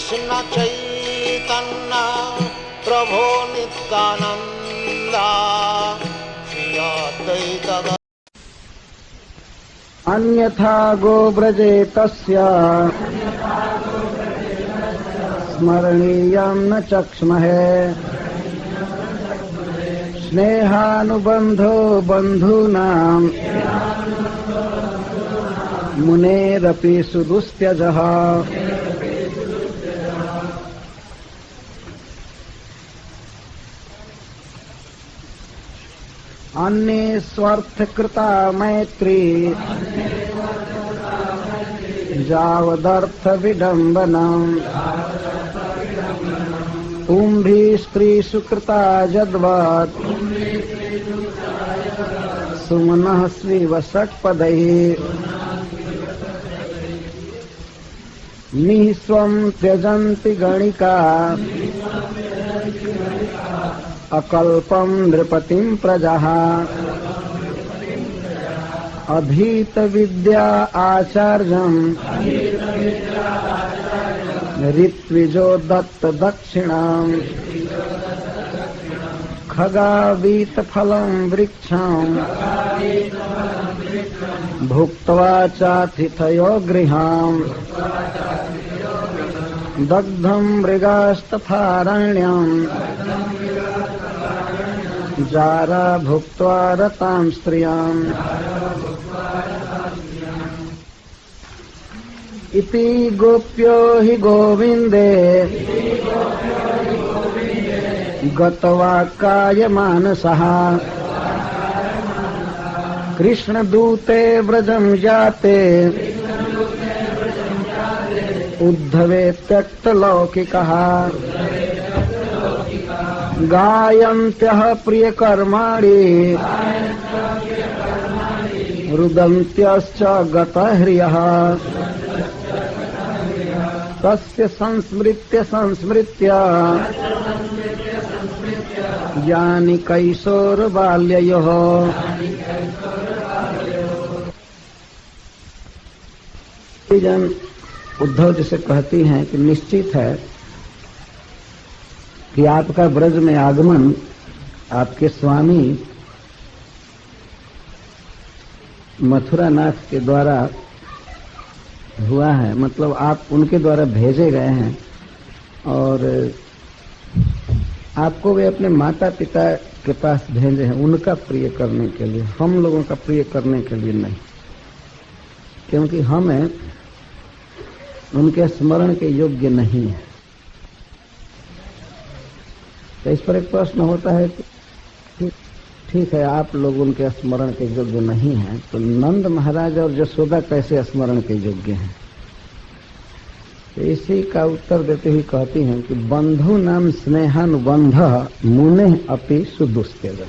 कृष्ण चैतन्य प्रभो नित्यानंद श्री अद्वैत। अन्यथा गोव्रजे तस्य स्मरणीयं न चक्ष्महे स्नेहानुबन्धो बन्धूनां मुनेरपि सुदुस्त्यजः। अन्ये स्वार्थकृता मैत्री जावदर्थ विडम्बनम् पुंभी स्त्रीषु कृता यद्वत् सुमनः स्वीव षट्पदैः निःस्वं त्यजन्ति गणिका अकल्पं नृपतिं प्रजः अधीत विद्या आचार्यं ऋत्विजो दत्त दक्षिणाम् खगावीत फलं वृक्षं भुक्त्वा चातिथयो गृहाम् दग्धं मृगास्तथारण्यम् जारा भुक्त्वा रतां स्त्रियाम् इति गोप्यो हि गोविन्दे गतवाक्काय मानसः कृष्णदूते व्रजं जाते उद्धवे त्यक्तलौकिकः गायन्त्यः प्रियकर्माणि रुदन्त्यश्च गतह्रियः तस्य संस्मृत्य संस्मृत्य यानि कैशोरबाल्ययोः। जन उद्धव जी से कहती हैं कि निश्चित है कि आपका ब्रज में आगमन आपके स्वामी मथुरानाथ के द्वारा हुआ है, मतलब आप उनके द्वारा भेजे गए हैं और आपको वे अपने माता पिता के पास भेजे हैं उनका प्रिय करने के लिए, हम लोगों का प्रिय करने के लिए नहीं, क्योंकि हमें उनके स्मरण के योग्य नहीं है। तो इस पर एक प्रश्न होता है कि ठीक है आप लोग उनके स्मरण के योग्य नहीं हैं, तो नंद महाराज और यशोदा कैसे स्मरण के योग्य हैं? तो इसी का उत्तर देते हुए कहती हैं कि बंधु नाम स्नेहानुबंध मुने अपि सुदुस्त्यज।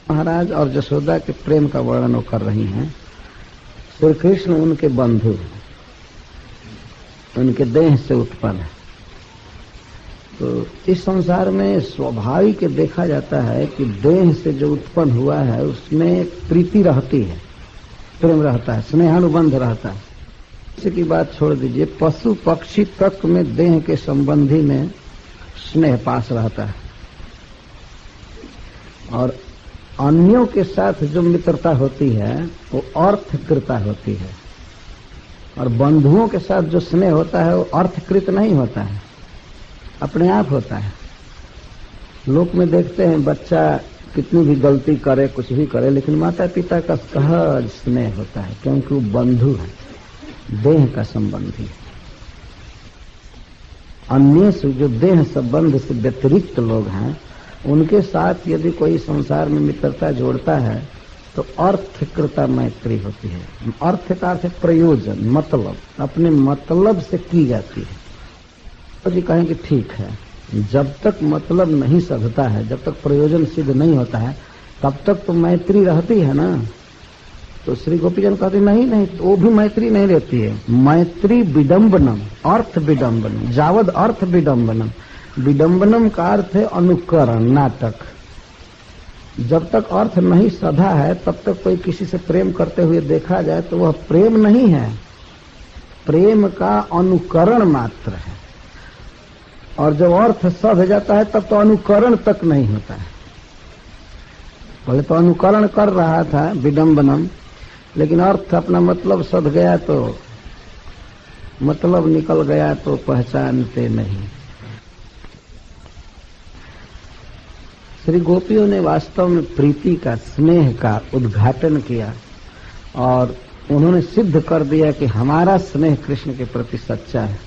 महाराज और यशोदा के प्रेम का वर्णन कर रही हैं। श्री कृष्ण उनके बंधु, उनके देह से उत्पन्न है। तो इस संसार में स्वाभाविक देखा जाता है कि देह से जो उत्पन्न हुआ है उसमें प्रीति रहती है, प्रेम रहता है, स्नेहानुबंध रहता है। इसी की बात छोड़ दीजिए, पशु पक्षी तक में देह के संबंधी में स्नेह पास रहता है और अन्यों के साथ जो मित्रता होती है वो अर्थकृता होती है और बंधुओं के साथ जो स्नेह होता है वो अर्थकृत नहीं होता है, अपने आप होता है। लोक में देखते हैं बच्चा कितनी भी गलती करे, कुछ भी करे, लेकिन माता पिता का सहज स्नेह होता है क्योंकि वो बंधु है, देह का संबंधी है। अन्य से जो देह संबंध से व्यतिरिक्त लोग हैं उनके साथ यदि कोई संसार में मित्रता जोड़ता है तो अर्थकृता मैत्री होती है। अर्थ का अर्थ प्रयोजन, मतलब, अपने मतलब से की जाती है। तो जी कहें कि ठीक है, जब तक मतलब नहीं सधता है, जब तक प्रयोजन सिद्ध नहीं होता है, तब तक तो मैत्री रहती है ना। तो श्री गोपीजन कहते नहीं नहीं, तो वो भी मैत्री नहीं रहती है। मैत्री विडम्बनम, अर्थ विडम्बनम, जावद अर्थ विडम्बनम। विडम्बनम का अर्थ है अनुकरण, नाटक। जब तक अर्थ नहीं सधा है तब तक कोई किसी से प्रेम करते हुए देखा जाए तो वह प्रेम नहीं है, प्रेम का अनुकरण मात्र है। और जब अर्थ सध जाता है तब तो अनुकरण तक नहीं होता है। पहले तो अनुकरण कर रहा था विडंबनम, लेकिन अर्थ अपना मतलब सध गया तो मतलब निकल गया तो पहचानते नहीं। श्री गोपियों ने वास्तव में प्रीति का, स्नेह का उद्घाटन किया और उन्होंने सिद्ध कर दिया कि हमारा स्नेह कृष्ण के प्रति सच्चा है।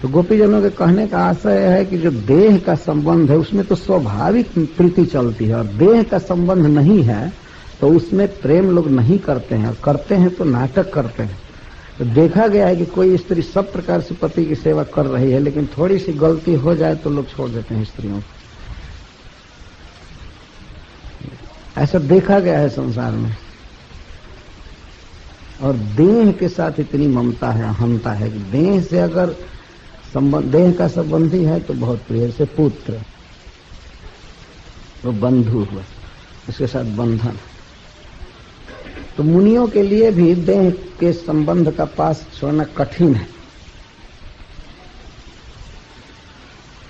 तो गोपीजनों के कहने का आशय है कि जो देह का संबंध है उसमें तो स्वाभाविक प्रीति चलती है, और देह का संबंध नहीं है तो उसमें प्रेम लोग नहीं करते हैं, और करते हैं तो नाटक करते हैं। तो देखा गया है कि कोई स्त्री सब प्रकार से पति की सेवा कर रही है, लेकिन थोड़ी सी गलती हो जाए तो लोग छोड़ देते हैं स्त्रियों को। ऐसा देखा गया है संसार में। और देह के साथ इतनी ममता है, अहंता है कि देह से अगर देह का संबंधी है तो बहुत प्रिय, जैसे पुत्र, वो बंधु हुआ, उसके साथ बंधन। तो मुनियों के लिए भी देह के संबंध का पास छोड़ना कठिन है।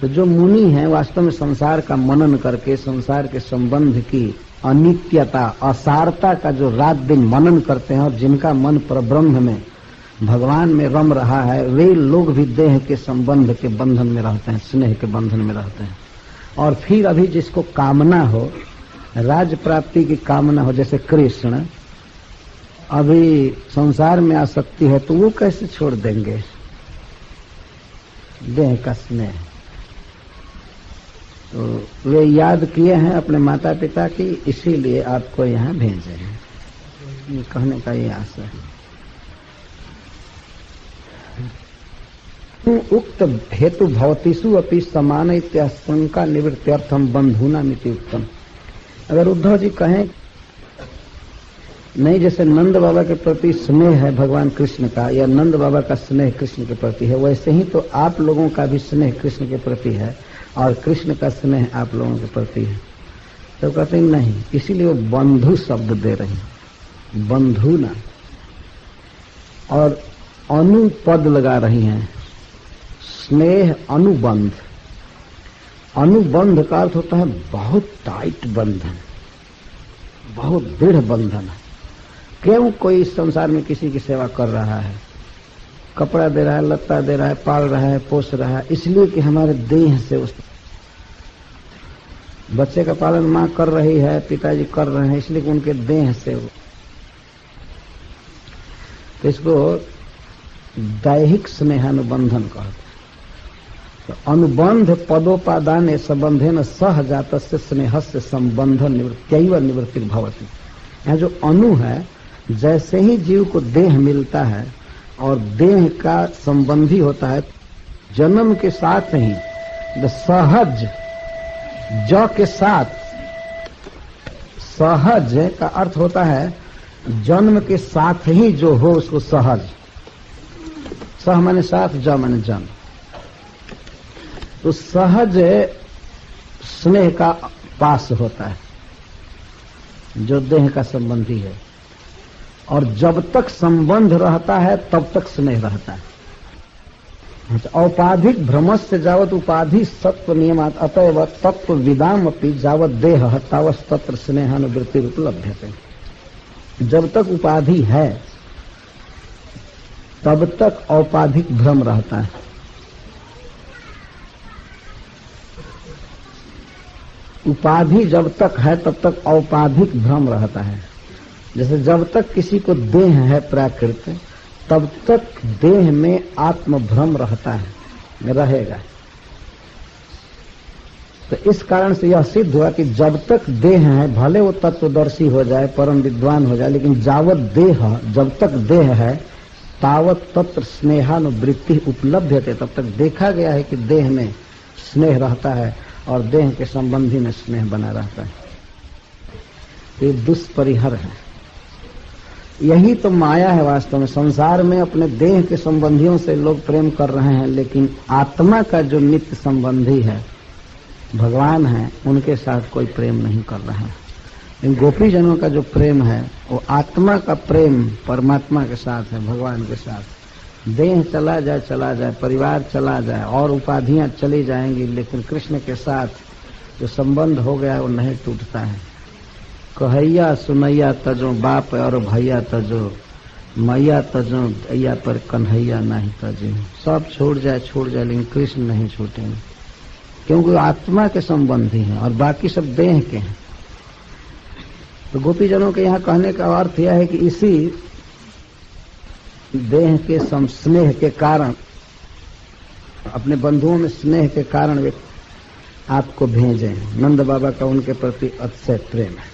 तो जो मुनि है वास्तव में संसार का मनन करके संसार के संबंध की अनित्यता, असारता का जो रात दिन मनन करते हैं, और जिनका मन परब्रह्म में, भगवान में रम रहा है, वे लोग भी देह के संबंध के बंधन में रहते हैं, स्नेह के बंधन में रहते हैं। और फिर अभी जिसको कामना हो, राज प्राप्ति की कामना हो, जैसे कृष्ण, अभी संसार में आसक्ति है तो वो कैसे छोड़ देंगे देह का स्नेह। तो वे याद किए हैं अपने माता पिता की, इसीलिए आपको यहाँ भेजे हैं, ये कहने का ये आशा है। उक्त हेतु भवतीसु अपि समान इत्याशंका निवृत्त्यर्थम बंधुना मिति उत्तम। अगर उद्धव जी कहें नहीं, जैसे नंद बाबा के प्रति स्नेह है भगवान कृष्ण का, या नंद बाबा का स्नेह कृष्ण के प्रति है, वैसे ही तो आप लोगों का भी स्नेह कृष्ण के प्रति है और कृष्ण का स्नेह आप लोगों के प्रति है। तो कहते हैं नहीं, इसीलिए वो बंधु शब्द दे रहे हैं, बंधु ना, और अनुपद लगा रही हैं, स्नेह अनुबंध। अनुबंध का अर्थ होता है बहुत टाइट बंधन, बहुत दृढ़ बंधन। क्यों कोई इस संसार में किसी की सेवा कर रहा है, कपड़ा दे रहा है, लत्ता दे रहा है, पाल रहा है, पोस रहा है, इसलिए कि हमारे देह से उस बच्चे का पालन माँ कर रही है, पिताजी कर रहे हैं, इसलिए कि उनके देह से। तो इसको दैहिक स्नेहानुबंधन कहते हैं। तो अनुबंध पदोपादान संबंधेन सह जात से स्नेह से संबंध निवृत्त्यैव निवृत्ति भवति। यहाँ जो अनु है, जैसे ही जीव को देह मिलता है और देह का संबंधी होता है, जन्म के साथ ही सहज, ज के साथ, सहज का अर्थ होता है जन्म के साथ ही जो हो उसको सहज। सह माने साथ, ज माने जन्म। तो सहज स्नेह का पास होता है जो देह का संबंधी है, और जब तक संबंध रहता है तब तक स्नेह रहता है। औपाधिक भ्रमस्य जावत उपाधि सत्व नियमात अतएव तत्व विदाम अपि जावत देह तावत तत्र स्नेहानुवृत्ति उपलभ्यते। जब तक उपाधि है तब तक औपाधिक भ्रम रहता है। उपाधि जब तक है तब तक औपाधिक भ्रम रहता है। जैसे जब तक किसी को देह है प्राकृत, तब तक देह में आत्म भ्रम रहता है, रहेगा। तो इस कारण से यह सिद्ध हुआ कि जब तक देह है, भले वो तत्वदर्शी हो जाए, परम विद्वान हो जाए, लेकिन जावत देह, जब तक देह है, तावत तत्र स्नेहानुवृत्ति उपलब्ध्यते, तब तक देखा गया है कि देह में स्नेह रहता है और देह के संबंधी में स्नेह बना रहता है। ये दुष्परिहर है। यही तो माया है वास्तव में। संसार में अपने देह के संबंधियों से लोग प्रेम कर रहे हैं, लेकिन आत्मा का जो नित्य संबंधी है, भगवान हैं उनके साथ कोई प्रेम नहीं कर रहा है। इन गोपी जनों का जो प्रेम है वो आत्मा का प्रेम परमात्मा के साथ है, भगवान के साथ। देह चला जाए, परिवार चला जाए और उपाधियां चली जाएंगी, लेकिन कृष्ण के साथ जो संबंध हो गया वो नहीं टूटता है। कहैया सुनैया तजो बाप और भैया तजो, मैया तजो दैया पर कन्हैया नहीं तजो। सब छूट जाए लेकिन कृष्ण नहीं छूटेंगे, क्योंकि आत्मा के संबंधी हैं और बाकी सब देह के हैं। तो गोपीजनों के यहाँ कहने का अर्थ यह है कि इसी देह के स्नेह के कारण, अपने बंधुओं में स्नेह के कारण वे आपको भेजे। नंद बाबा का उनके प्रति अतिशय प्रेम है।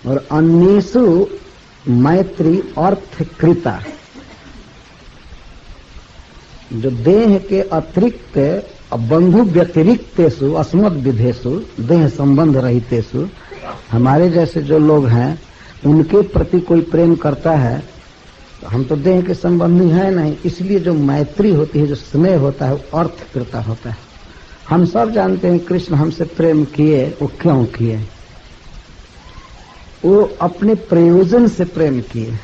और अन्येषु मैत्री अर्थकृता, जो देह के अतिरिक्त बंधु व्यतिरिक्तेषु अस्मद् विधेषु देह संबंध रहितेषु, हमारे जैसे जो लोग हैं उनके प्रति कोई प्रेम करता है, तो हम तो देह के संबंधी हैं नहीं, इसलिए जो मैत्री होती है, जो स्नेह होता है, वो अर्थकृता होता है। हम सब जानते हैं कृष्ण हमसे प्रेम किए, वो क्यों किए? वो अपने प्रयोजन से प्रेम किए।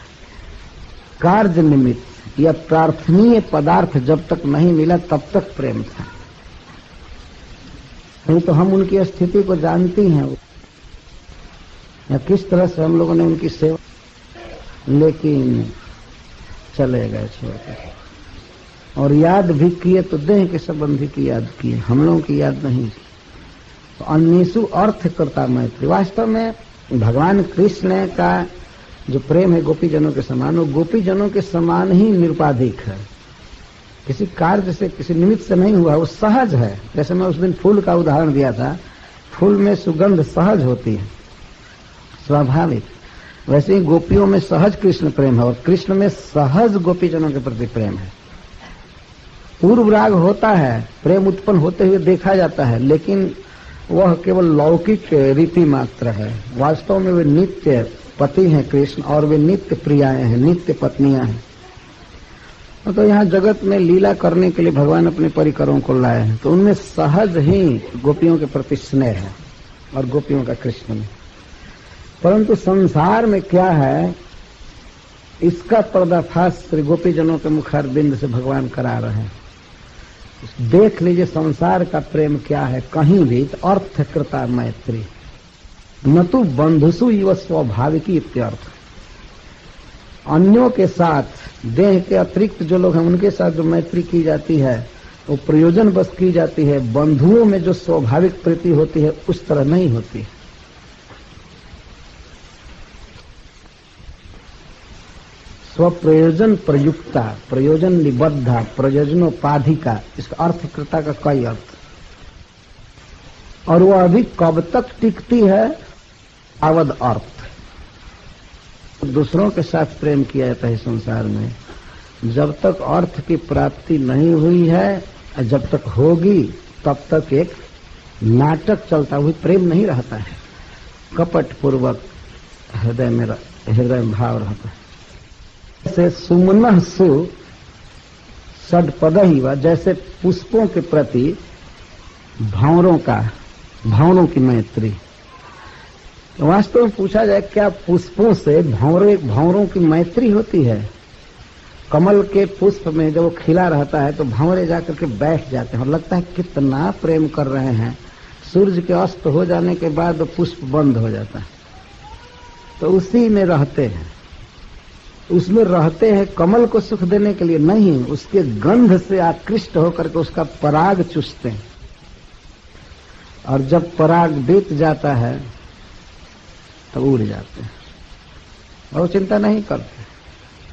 कार्य निमित्त या प्रार्थनीय पदार्थ जब तक नहीं मिला तब तक प्रेम था। नहीं तो हम उनकी स्थिति को जानती हैं या किस तरह से हम लोगों ने उनकी सेवा, लेकिन चले गए छोड़कर। और याद भी किए तो देह के संबंधी की याद किए, हम लोगों की याद नहीं की। तो अन्येषु अर्थकृता मैत्री, वास्तव में भगवान कृष्ण का जो प्रेम है गोपीजनों के समान, वो गोपीजनों के समान ही निरुपाधिक है। किसी कार्य से, किसी निमित्त से नहीं हुआ, वो सहज है। जैसे मैं उस दिन फूल का उदाहरण दिया था, फूल में सुगंध सहज होती है, स्वाभाविक। वैसे ही गोपियों में सहज कृष्ण प्रेम है और कृष्ण में सहज गोपीजनों के प्रति प्रेम है। पूर्व राग होता है, प्रेम उत्पन्न होते हुए देखा जाता है, लेकिन वह केवल लौकिक रीति मात्र है। वास्तव में वे नित्य पति हैं कृष्ण, और वे नित्य प्रियाएं हैं, नित्य पत्नियां हैं। तो यहाँ जगत में लीला करने के लिए भगवान अपने परिकरों को लाए हैं, तो उनमें सहज ही गोपियों के प्रति स्नेह है और गोपियों का कृष्ण में। परंतु संसार में क्या है, इसका पर्दाफाश श्री गोपीजनों के मुखारबिंद से भगवान करा रहे हैं। देख लीजिए संसार का प्रेम क्या है कहीं भी, तो अर्थकृता मैत्री, न तो बंधुसु इव स्वाभाविकी इत्यर्थ। अन्यों के साथ, देह के अतिरिक्त जो लोग हैं उनके साथ जो मैत्री की जाती है वो प्रयोजन बस की जाती है। बंधुओं में जो स्वाभाविक प्रीति होती है उस तरह नहीं होती। स्वप्रयोजन प्रयुक्ता, प्रयोजन निबद्धा, प्रयोजनोपाधिका, इसका अर्थकृता का कई अर्थ। और वह अभी कब तक टिकती है? अवध अर्थ। दूसरों के साथ प्रेम किया जाता है संसार में, जब तक अर्थ की प्राप्ति नहीं हुई है, जब तक होगी तब तक एक नाटक चलता हुआ प्रेम नहीं रहता है, कपट पूर्वक हृदय में भाव रहता है। जैसे सुमनः सु षड्पद ही वा, जैसे पुष्पों के प्रति भंवरों की मैत्री। वास्तव में पूछा जाए क्या पुष्पों से भंवरों की मैत्री होती है? कमल के पुष्प में जब वो खिला रहता है तो भंवरे जाकर के बैठ जाते हैं और लगता है कितना प्रेम कर रहे हैं। सूर्य के अस्त हो जाने के बाद पुष्प बंद हो जाता है, तो उसी में रहते हैं। उसमें रहते हैं कमल को सुख देने के लिए नहीं, उसके गंध से आकृष्ट होकर के उसका पराग चूसते हैं। और जब पराग बीत जाता है तब उड़ जाते हैं और चिंता नहीं करते।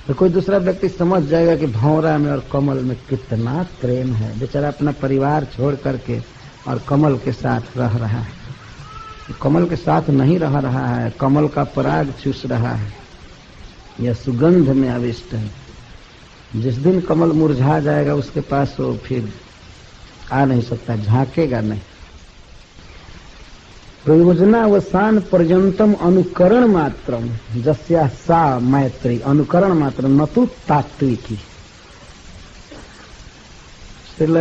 तो कोई दूसरा व्यक्ति समझ जाएगा कि भंवरा में और कमल में कितना प्रेम है, बेचारा अपना परिवार छोड़ करके और कमल के साथ रह रहा है। कमल के साथ नहीं रह रहा है, कमल का पराग चूस रहा है, यह सुगंध में आविष्ट है। जिस दिन कमल मुरझा जाएगा उसके पास वो फिर आ नहीं सकता, झांकेगा नहीं। प्रयोजनावसान पर्यंतम अनुकरण मात्रम जस्या सा मैत्री, अनुकरण मात्र न तो तात्विकी। श्रील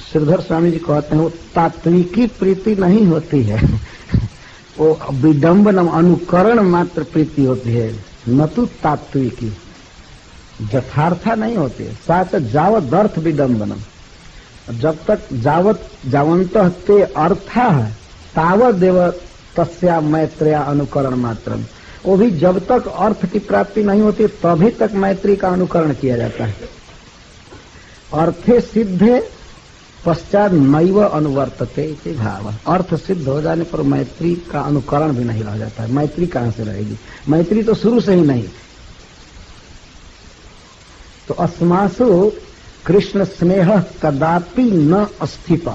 श्रीधर स्वामी जी कहते हैं वो तात्विकी प्रीति नहीं होती है, वो विडंबनम अनुकरण मात्र प्रीति होती है, न तो तात्विकी, यथार्था नहीं होती है। साथ जावत अर्थ विडंबनम, जब तक जावंत ते अर्था है तावत देव तस्या मैत्रेया अनुकरण मात्रम, वो भी जब तक अर्थ की प्राप्ति नहीं होती तभी तक मैत्री का अनुकरण किया जाता है। अर्थे सिद्धे पश्चात नैव अनुवर्तते इति भाव, अर्थ सिद्ध हो जाने पर मैत्री का अनुकरण भी नहीं रह जाता है। मैत्री कहां से रहेगी, मैत्री तो शुरू से ही नहीं। तो अस्मासु कृष्ण स्नेह कदापि न अस्थित,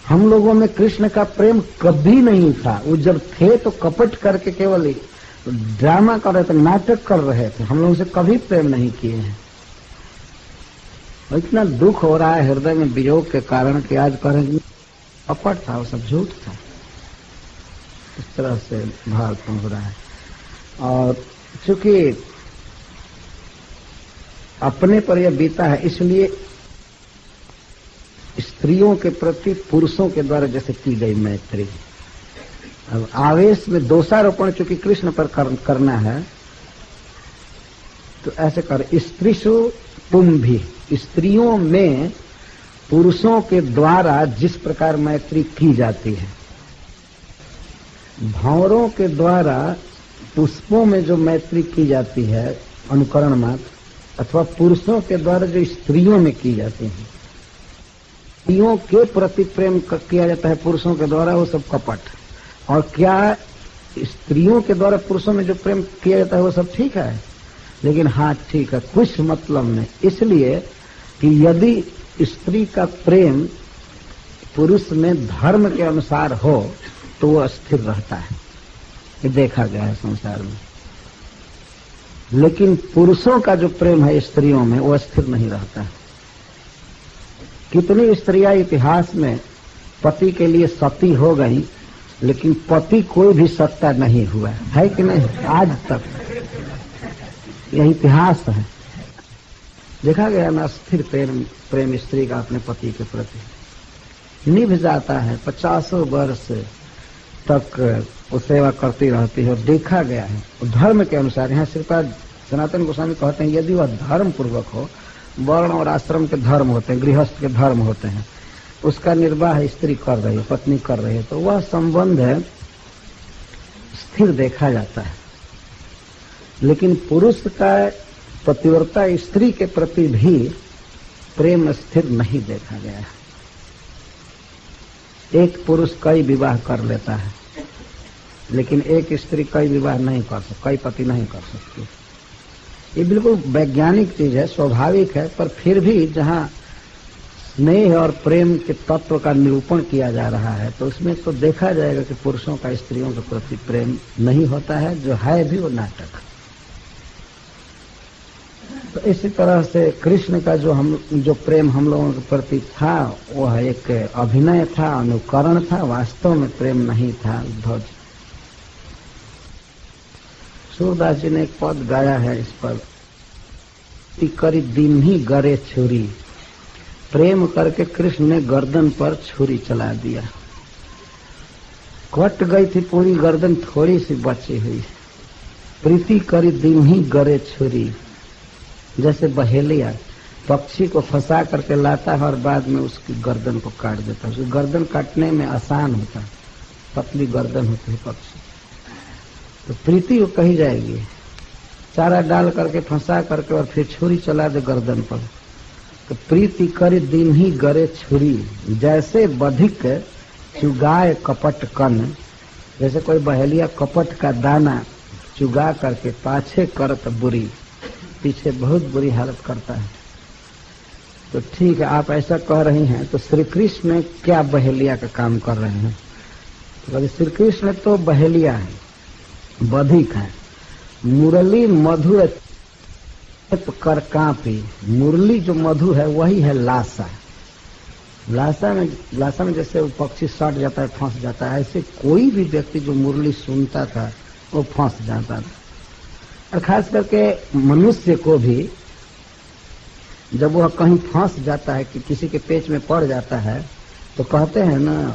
हम लोगों में कृष्ण का प्रेम कभी नहीं था। वो जब थे तो कपट करके केवल ड्रामा कर रहे थे, नाटक कर रहे थे, हम लोगों से कभी प्रेम नहीं किए हैं। इतना दुख हो रहा है हृदय में वियोग के कारण कि आज करेंगे कपट था, वो सब झूठ था। इस तरह से भाव हो रहा है। और चूंकि अपने पर यह बीता है, इसलिए स्त्रियों के प्रति पुरुषों के द्वारा जैसे की गई मैत्री, अब आवेश में दोषारोपण चूंकि कृष्ण पर करना है तो ऐसे कर, स्त्रीषु तुम भी, स्त्रियों में पुरुषों के द्वारा जिस प्रकार मैत्री की जाती है, भंवरों के द्वारा पुष्पों में जो मैत्री की जाती है अनुकरण मात्र, अथवा पुरुषों के द्वारा जो स्त्रियों में की जाती है, स्त्रियों के प्रति प्रेम किया जाता है पुरुषों के द्वारा, वो सब कपट। और क्या स्त्रियों के द्वारा पुरुषों में जो प्रेम किया जाता है वो सब ठीक है, लेकिन हाँ ठीक है, कुछ मतलब नहीं। इसलिए कि यदि स्त्री का प्रेम पुरुष में धर्म के अनुसार हो तो वो अस्थिर रहता है, ये देखा गया है संसार में। लेकिन पुरुषों का जो प्रेम है स्त्रियों में वो अस्थिर नहीं रहता है। कितनी स्त्रियां इतिहास में पति के लिए सती हो गई, लेकिन पति कोई भी सत्ता नहीं हुआ है कि नहीं, आज तक यह इतिहास है। देखा गया ना, स्थिर प्रेम स्त्री का अपने पति के प्रति निभ जाता है, 50 वर्ष तक वो सेवा करती रहती है। और देखा गया है धर्म के अनुसार, यहाँ श्रीपाद सनातन गोस्वामी कहते हैं यदि वह धर्म पूर्वक हो, वर्ण और आश्रम के धर्म होते हैं, गृहस्थ के धर्म होते हैं, उसका निर्वाह स्त्री कर रही है, पत्नी कर रही है, तो वह संबंध है स्थिर देखा जाता है। लेकिन पुरुष का पतिव्रता स्त्री के प्रति भी प्रेम स्थिर नहीं देखा गया है। एक पुरुष कई विवाह कर लेता है, लेकिन एक स्त्री कई विवाह नहीं कर सकती, कई पति नहीं कर सकती। ये बिल्कुल वैज्ञानिक चीज है, स्वाभाविक है, पर फिर भी जहाँ स्नेह और प्रेम के तत्व का निरूपण किया जा रहा है तो उसमें तो देखा जाएगा कि पुरुषों का स्त्रियों के प्रति प्रेम नहीं होता है, जो है भी वो नाटक। तो इसी तरह से कृष्ण का जो प्रेम हम लोगों के प्रति था वह एक अभिनय था, अनुकरण था, वास्तव में प्रेम नहीं था। ध्वज सूरदास जी ने एक पद गाया है इस पर, करी दिन ही गरे छुरी, प्रेम करके कृष्ण ने गर्दन पर छुरी चला दिया। कट गई थी पूरी गर्दन, थोड़ी सी बची हुई। प्रीति करी दिन ही गरे छुरी, जैसे बहेलिया पक्षी को फंसा करके लाता है और बाद में उसकी गर्दन को काट देता है। उसकी गर्दन काटने में आसान होता है, पतली गर्दन होती है पक्षी। तो प्रीति वो कही जाएगी, चारा डाल करके फंसा करके और फिर छुरी चला दे गर्दन पर। तो प्रीति कर दिन ही गरे छुरी, जैसे बधिक चुगाए कपट कन, जैसे कोई बहेलिया कपट का दाना चुगा करके पाछे करत बुरी, पीछे बहुत बुरी हालत करता है। तो ठीक है, आप ऐसा कह रही हैं, तो श्री कृष्ण क्या बहेलिया का काम कर रहे हैं? तो श्री कृष्ण तो बहेलिया है, बधिक है। मुरली मधुर कर कांपी, मुरली जो मधु है वही है लाशा। लाशा में जैसे वो पक्षी सट जाता है, फंस जाता है, ऐसे कोई भी व्यक्ति जो मुरली सुनता था वो फंस जाता था। और खास करके मनुष्य को भी जब वह कहीं फंस जाता है कि किसी के पेच में पड़ जाता है तो कहते हैं ना,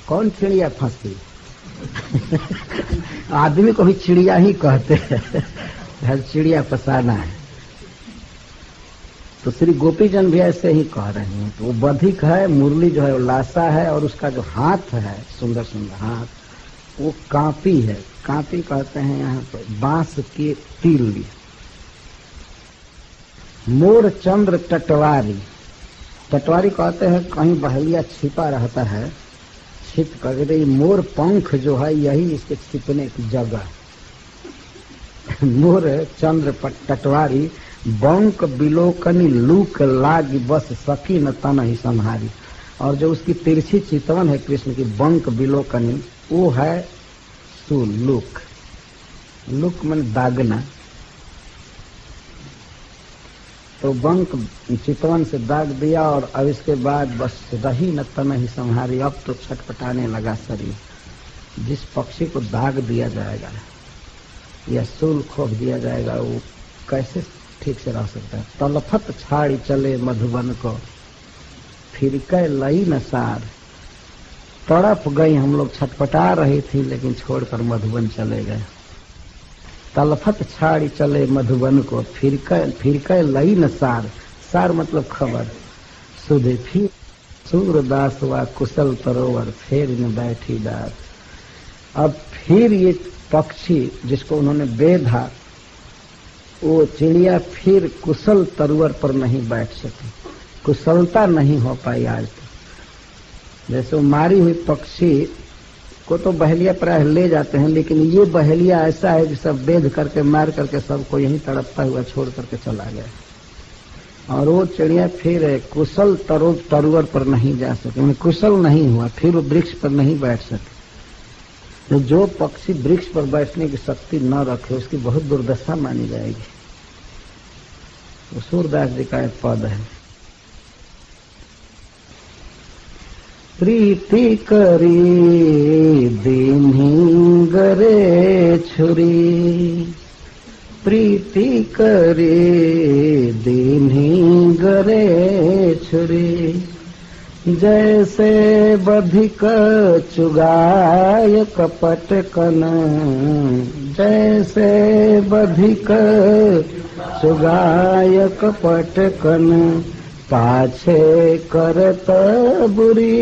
कौन चिड़िया फंसी आदमी को भी चिड़िया ही कहते हैं, चिड़िया फंसाना है। तो श्री गोपीचंद भी ऐसे ही कह रहे हैं। तो वो बधिक है, मुरली जो है वो लासा है, और उसका जो हाथ है सुंदर सुंदर हाथ, वो कांपी है। कांपी कहते हैं यहाँ पर बांस की तीली। मोर चंद्र टटवारी, टटवारी कहते हैं कहीं बहेलिया छिपा रहता है, छिप कर मोर पंख जो है यही इसके छिपने की जगह। मोर चंद्र टटवारी बंक बिलोकनी लूक लागी बस सकी न तन ही संहारी। और जो उसकी तिरछी चितवन है कृष्ण की बंक बिलोकनी, वो है सुलूक। लुक मन दागना। तो बंक चितवन से दाग दिया और अब इसके बाद बस रही न तन ही संहारी। अब तो छटपटाने लगा शरीर। जिस पक्षी को दाग दिया जाएगा या सूल खोप दिया जाएगा वो कैसे ठीक से रह सकता है। तलफत छाड़ी चले मधुबन को फिर कै लई न सार। तड़प गई, हम लोग छटपटा रही थी लेकिन छोड़कर मधुबन चले गए। तलफत छाड़ी चले मधुबन को फिर कै लई न सार। सार मतलब खबर। सुधे फिर सूरदास व कुशल तरोवर फेर न बैठी डार। अब फिर ये पक्षी जिसको उन्होंने बेधा, वो चिड़िया फिर कुशल तरुवर पर नहीं बैठ सकी, कुशलता नहीं हो पाई आज तक। जैसे वो मारी हुई पक्षी को तो बहेलिया प्राय ले जाते हैं, लेकिन ये बहेलिया ऐसा है कि सब बेध करके मार करके सबको यहीं तड़पता हुआ छोड़ करके चला गया। और वो चिड़िया फिर कुशल तरुवर पर नहीं जा सके, कुशल नहीं हुआ, फिर वो वृक्ष पर नहीं बैठ सके। तो जो पक्षी वृक्ष पर बैठने की शक्ति न रखे उसकी बहुत दुर्दशा मानी जाएगी। तो सूरदास जी का एक पद है, प्रीति करी दीन्ही गरे छुरी। प्रीति करी दीन्ही गरे छुरी। जैसे बधिक चुगाय कपट कन। जैसे बधिक चुगाय कपट कन। पाछे करत बुरी।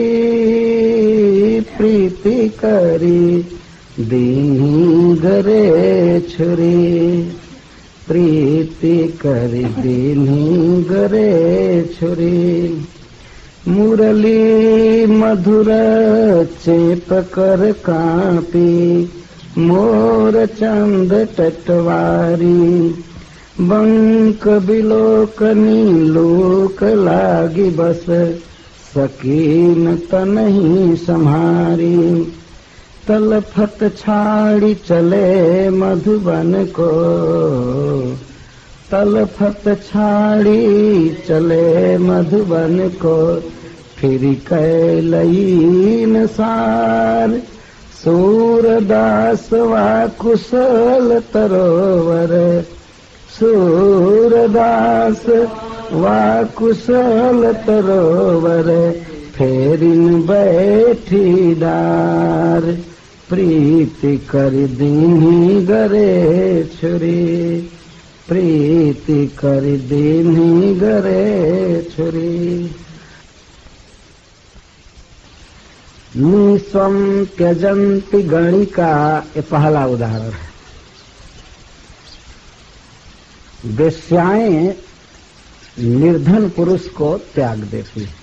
प्रीति करी दीन्ही गरे छुरी। प्रीति करी दीन्ही गरे छुरी। मुरली मधुर चेप कर कांपी। मोर चंद टटवारी। बंक बिलोकनी लोक लागी बस सकीन तनही संहारी। तलफत छाड़ी चले मधुबन को। तलफत छाड़ी चले मधुबन को। फिर कैलईन सार। सूरदास वा कुशल तरोवर। सूरदास वा कुशल तरोवर। फेरिन बैठी डार। प्रीति कर दीन्ही गरे छुरी। प्रीति कर दीन्ही गरे छुरी। निस्वम त्यजंती गणिका, ये पहला उदाहरण है। वेश्याएं निर्धन पुरुष को त्याग देती है।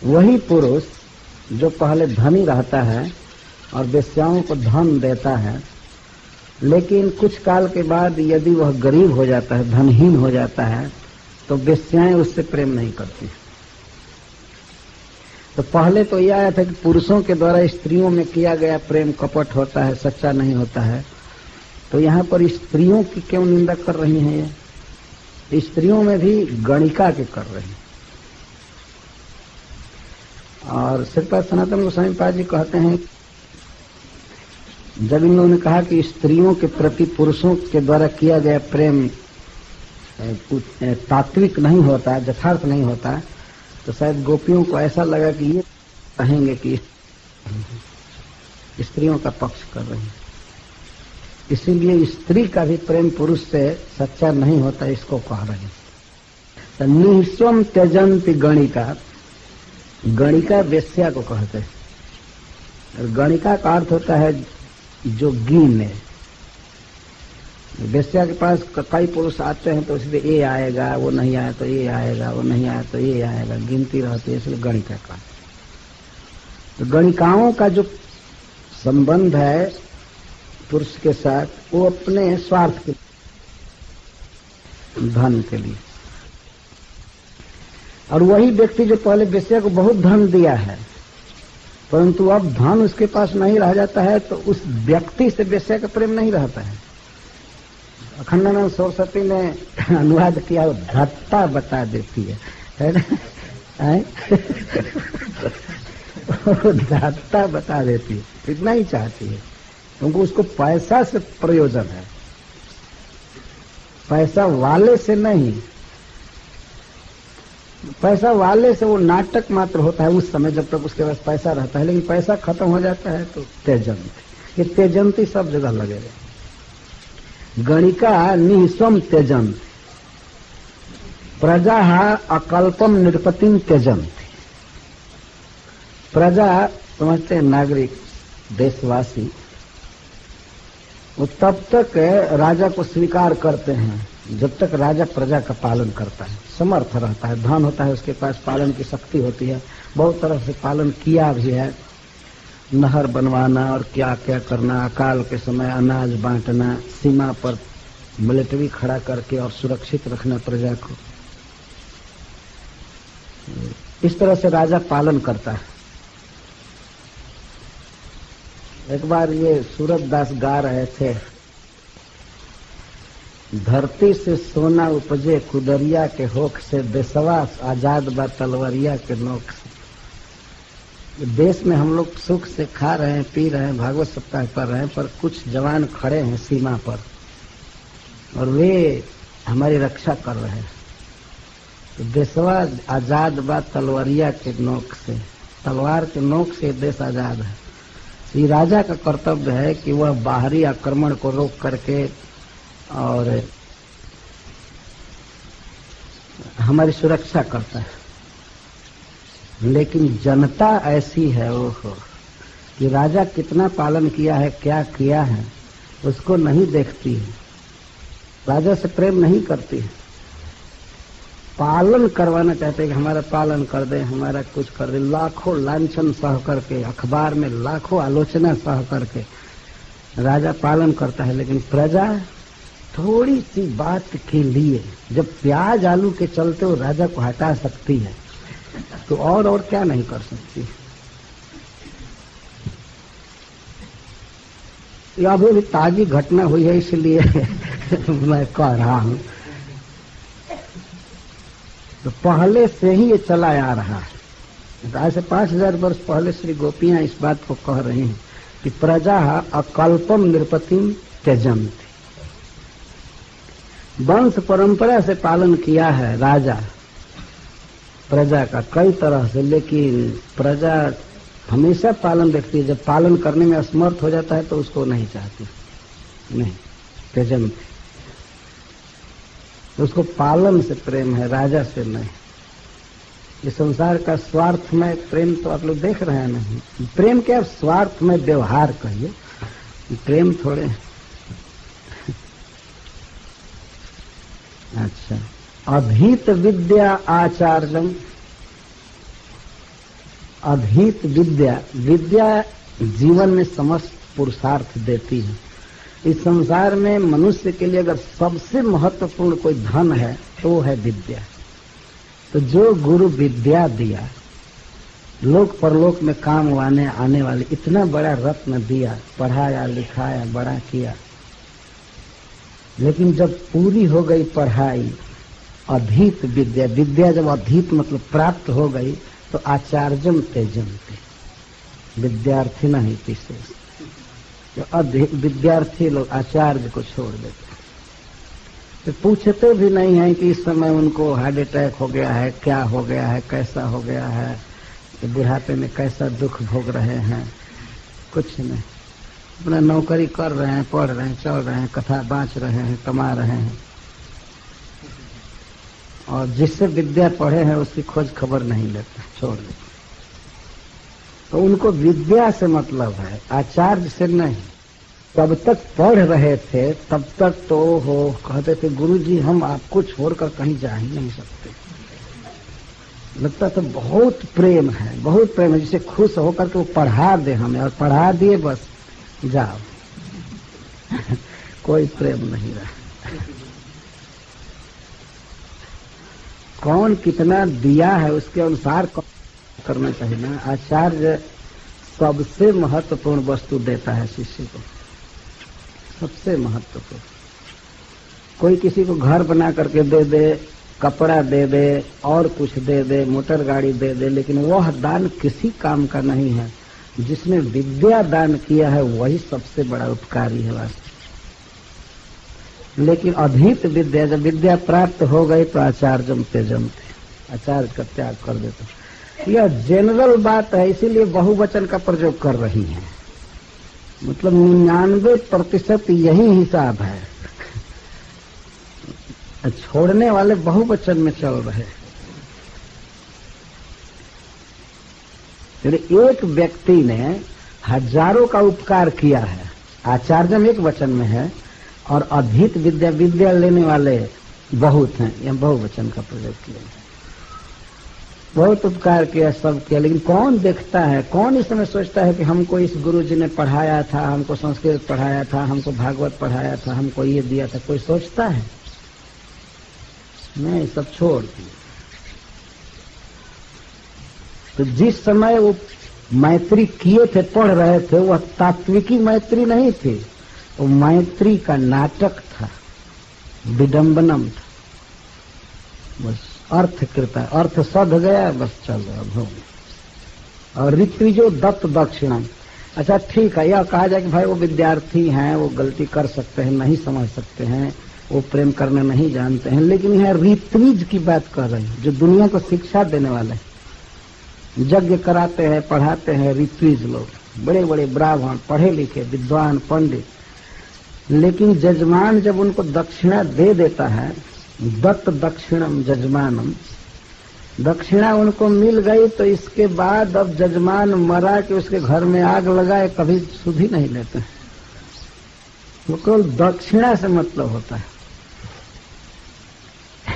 वही पुरुष जो पहले धनी रहता है और वेश्याओं को धन देता है, लेकिन कुछ काल के बाद यदि वह गरीब हो जाता है, धनहीन हो जाता है, तो वेश्याएं उससे प्रेम नहीं करती। तो पहले तो यह आया था कि पुरुषों के द्वारा स्त्रियों में किया गया प्रेम कपट होता है, सच्चा नहीं होता है। तो यहाँ पर स्त्रियों की क्यों निंदा कर रही हैं? ये स्त्रियों में भी गणिका के कर रही हैं। और श्रीपाद सनातन गोस्वामी पाद जी कहते हैं, जब इन लोगों ने कहा कि स्त्रियों के प्रति पुरुषों के द्वारा किया गया प्रेम तात्विक नहीं होता, यथार्थ नहीं होता, तो शायद गोपियों को ऐसा लगा कि ये कहेंगे कि स्त्रियों का पक्ष कर रहे हैं। इसीलिए स्त्री का भी प्रेम पुरुष से सच्चा नहीं होता, इसको कह रहे हैं। तो निःस्वम त्यजंती गणिका, गणिका वेश्या को कहते हैं। और गणिका का अर्थ होता है जो गिने। वेश्या के पास कई पुरुष आते हैं तो इसलिए ये आएगा, वो नहीं आया तो ये आएगा, वो नहीं आया तो ये आएगा, गिनती रहती है, इसलिए गणिका का। तो गणिकाओं का जो संबंध है पुरुष के साथ, वो अपने स्वार्थ के, धन के लिए। और वही व्यक्ति जो पहले वेश्या को बहुत धन दिया है, परंतु अब धन उसके पास नहीं रह जाता है, तो उस व्यक्ति से वेश्या का प्रेम नहीं रहता है। अखंडानंद सरस्वती ने अनुवाद किया, धत्ता बता देती है ना? धत्ता बता देती है, इतना ही चाहती है, क्योंकि उसको पैसा से प्रयोजन है, पैसा वाले से नहीं। पैसा वाले से वो नाटक मात्र होता है उस समय, जब तक उसके पास पैसा रहता है, लेकिन पैसा खत्म हो जाता है तो त्यजंती। ये त्यजंती सब जगह लगेगा। गणिका निःस्वम त्यजंती, प्रजा अकल्पम निरपतिम त्यजंती। प्रजा समझते हैं नागरिक, देशवासी, वो तब तक राजा को स्वीकार करते हैं जब तक राजा प्रजा का पालन करता है, समर्थ रहता है, धन होता है उसके पास, पालन की शक्ति होती है। बहुत तरह से पालन किया भी है, नहर बनवाना और क्या क्या करना, अकाल के समय अनाज बांटना, सीमा पर मिलिट्री खड़ा करके और सुरक्षित रखना प्रजा को। इस तरह से राजा पालन करता है। एक बार ये सूरतदास गा रहे थे, धरती से सोना उपजे कुदरिया के होख से, देशवा आजाद बा तलवरिया के नोक से। देश में हम लोग सुख से खा रहे हैं, पी रहे हैं, भागवत सप्ताह कर रहे हैं, पर कुछ जवान खड़े हैं सीमा पर और वे हमारी रक्षा कर रहे हैं। तो देशवा आजाद बा तलवरिया के नोक से, तलवार के नोक से देश आजाद है। ये राजा का कर्तव्य है कि वह बाहरी आक्रमण को रोक करके और हमारी सुरक्षा करता है। लेकिन जनता ऐसी है वो कि राजा कितना पालन किया है, क्या किया है, उसको नहीं देखती है, राजा से प्रेम नहीं करती है। पालन करवाना चाहते हैं कि हमारा पालन कर दे, हमारा कुछ कर दे, लाखों लांछन सह करके, अखबार में लाखों आलोचना सह करके राजा पालन करता है। लेकिन प्रजा थोड़ी सी बात के लिए, जब प्याज आलू के चलते वो राजा को हटा सकती है, तो और क्या नहीं कर सकती। यह अभी ताजी घटना हुई है, इसलिए मैं कह रहा हूं। तो पहले से ही ये चला आ रहा है। आज से 5000 वर्ष पहले श्री गोपियां इस बात को कह रही हैं कि प्रजा अकल्पम निरपतिम त्यजंती। वंश परंपरा से पालन किया है राजा प्रजा का कई तरह से, लेकिन प्रजा हमेशा पालन देखती है। जब पालन करने में असमर्थ हो जाता है तो उसको नहीं चाहती, नहीं त्यजंती। उसको पालन से प्रेम है, राजा से नहीं। ये संसार का स्वार्थमय प्रेम तो आप लोग देख रहे हैं नहीं। प्रेम क्या, स्वार्थमय व्यवहार कहिए, प्रेम थोड़े। अच्छा, अधीत विद्या आचार्यम। अधीत विद्या, विद्या जीवन में समस्त पुरुषार्थ देती है। इस संसार में मनुष्य के लिए अगर सबसे महत्वपूर्ण कोई धन है तो वो है विद्या। तो जो गुरु विद्या दिया, लोक परलोक में काम आने वाले इतना बड़ा रत्न दिया, पढ़ाया लिखाया बड़ा किया, लेकिन जब पूरी हो गई पढ़ाई, अधीत विद्या, विद्या जब अधीत मतलब प्राप्त हो गई, तो आचार्यम त्यजन्ति, विद्यार्थी नहीं विशेष। तो विद्यार्थी लोग आचार्य को छोड़ देते। तो पूछते भी नहीं है कि इस समय उनको हार्ट अटैक हो गया है, क्या हो गया है, कैसा हो गया है, बुढ़ापे में कैसा दुख भोग रहे हैं, कुछ नहीं। अपना नौकरी कर रहे हैं, पढ़ रहे हैं, चल रहे हैं, कथा बाँच रहे हैं, कमा रहे हैं, और जिससे विद्या पढ़े हैं उसकी खोज खबर नहीं लेते, छोड़ देते। तो उनको विद्या से मतलब है, आचार्य से नहीं। तब तक पढ़ रहे थे तब तक तो हो कहते थे गुरुजी हम आपको छोड़कर कहीं जा ही नहीं सकते। लगता तो बहुत प्रेम है, बहुत प्रेम है, जिसे खुश होकर के वो पढ़ा दे हमें, और पढ़ा दिए बस जाओ। कोई प्रेम नहीं रहा। कौन कितना दिया है उसके अनुसार करना चाहिए ना। आचार्य सबसे महत्वपूर्ण वस्तु देता है शिष्य को, सबसे महत्वपूर्ण। कोई किसी को घर बना करके दे दे, कपड़ा दे दे, और कुछ दे दे, मोटर गाड़ी दे दे, लेकिन वह दान किसी काम का नहीं है। जिसने विद्या दान किया है वही सबसे बड़ा उपकारी है वास्तव। लेकिन अधीत विद्या, जब विद्या प्राप्त हो गई तो आचार्य जमते जमते आचार्य का त्याग कर देते। यह जनरल बात है, इसीलिए बहुवचन का प्रयोग कर रही है। मतलब 99% यही हिसाब है। छोड़ने वाले बहुवचन में चल रहे। एक व्यक्ति ने हजारों का उपकार किया है, आचार्यम एक वचन में है, और अधीत विद्या लेने वाले बहुत हैं, यह बहुवचन का प्रयोग किया है। बहुत उपकार किया, सब किया, लेकिन कौन देखता है, कौन इस समय सोचता है कि हमको इस गुरु जी ने पढ़ाया था, हमको संस्कृत पढ़ाया था, हमको भागवत पढ़ाया था, हमको ये दिया था, कोई सोचता है? नहीं, सब छोड़ दिए। तो जिस समय वो मैत्री किए थे, पढ़ रहे थे, वह तात्विकी मैत्री नहीं थी, वो मैत्री का नाटक था, विडंबनम था। बस अर्थ कृता, अर्थ सध गया, बस चल रहा भोग। और ऋत्विजो दत्त दक्षिणम। अच्छा ठीक है, यह कहा जाए कि भाई वो विद्यार्थी हैं, वो गलती कर सकते हैं, नहीं समझ सकते हैं, वो प्रेम करना नहीं जानते हैं, लेकिन यह ऋत्विज की बात कर रहे हैं जो दुनिया को शिक्षा देने वाले हैं, यज्ञ कराते हैं, पढ़ाते हैं, ऋत्विज लोग, बड़े बड़े ब्राह्मण, पढ़े लिखे, विद्वान, पंडित। लेकिन जजमान जब उनको दक्षिणा दे देता है, दत्त दक्षिणम जजमानम, दक्षिणा उनको मिल गई, तो इसके बाद अब जजमान मरा कि उसके घर में आग लगाए, कभी सुध ही नहीं लेते हैं। वो केवल दक्षिणा से मतलब होता है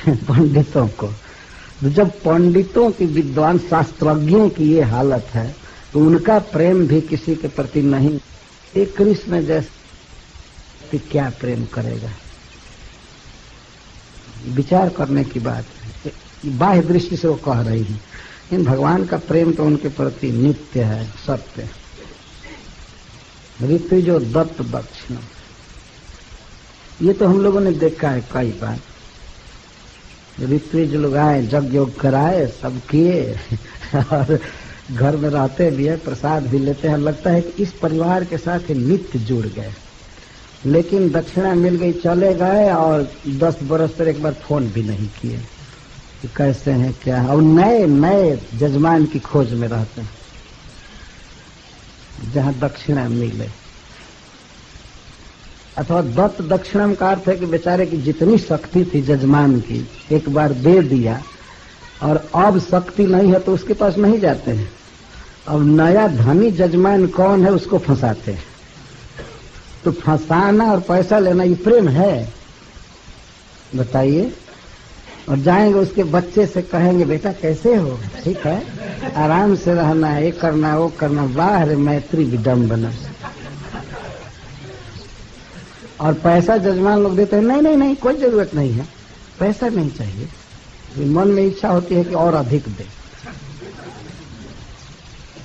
पंडितों को। जब पंडितों की, विद्वान शास्त्रज्ञों की ये हालत है, तो उनका प्रेम भी किसी के प्रति नहीं। एक कृष्ण जैसे क्या प्रेम करेगा? विचार करने की बात है। बाह्य दृष्टि से वो कह रही है, लेकिन भगवान का प्रेम तो उनके प्रति नित्य है, सत्य है। ऋत्विजो दत्त दक्षिण, ये तो हम लोगों ने देखा है कई बार। ऋत्विज लोग आए, जग योग कराए, सब किए, और घर में रहते भी है, प्रसाद भी लेते हैं, लगता है कि इस परिवार के साथ नित्य जुड़ गए। लेकिन दक्षिणा मिल गई, चले गए, और 10 बरस तक एक बार फोन भी नहीं किए कि कैसे हैं, क्या है। और नए नए जजमान की खोज में रहते हैं जहां दक्षिणा मिले। अथवा दत्त दक्षिणम का अर्थ है कि बेचारे की जितनी शक्ति थी जजमान की, एक बार दे दिया, और अब शक्ति नहीं है तो उसके पास नहीं जाते हैं। अब नया धनी जजमान कौन है उसको फंसाते हैं। तो फंसाना और पैसा लेना ये प्रेम है? बताइए। और जाएंगे उसके बच्चे से, कहेंगे बेटा कैसे हो, ठीक है, आराम से रहना है, ये करना वो करना, वाह रे मैत्री विडंबना। और पैसा जजमान लोग देते हैं, नहीं नहीं नहीं, कोई जरूरत नहीं है, पैसा नहीं चाहिए। मन में इच्छा होती है कि और अधिक दे।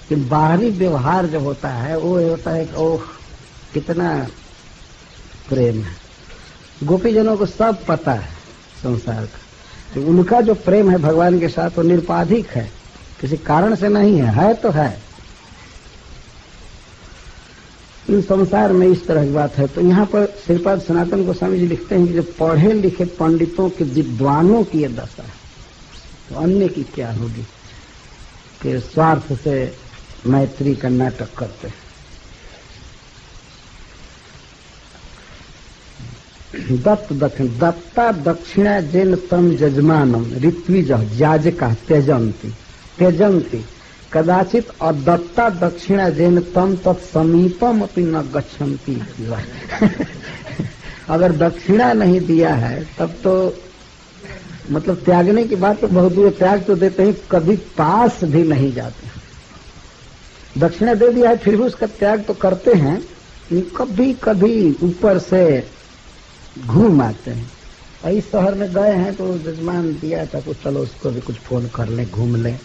कि बाहरी व्यवहार जो होता है वो होता है कि ओह कितना प्रेम है। गोपीजनों को सब पता है संसार का, तो उनका जो प्रेम है भगवान के साथ वो निरुपाधिक है, किसी कारण से नहीं है, है तो है। इन संसार में इस तरह की बात है। तो यहाँ पर श्रीपाद सनातन गोस्वामी जी लिखते हैं कि जो पढ़े लिखे पंडितों के विद्वानों की ये दशा है, तो अन्य की क्या होगी कि स्वार्थ से मैत्री का नाटक करते हैं। दत्ता दक्षिणा जैन तम जजमानम ऋत्विज याजका त्यजंती कदाचित अदत्ता दक्षिणा जैन तम तत्समीपम अपनी न गच्छन्ति। अगर दक्षिणा नहीं दिया है तब तो मतलब त्यागने की बात तो बहुत दूर, त्याग तो देते हैं, कभी पास भी नहीं जाते। दक्षिणा दे दिया है फिर भी उसका त्याग तो करते हैं, कभी कभी ऊपर से घूम आते हैं। इस शहर में गए हैं तो जजमान दिया था तो चलो उसको भी कुछ फोन कर ले, घूम ले,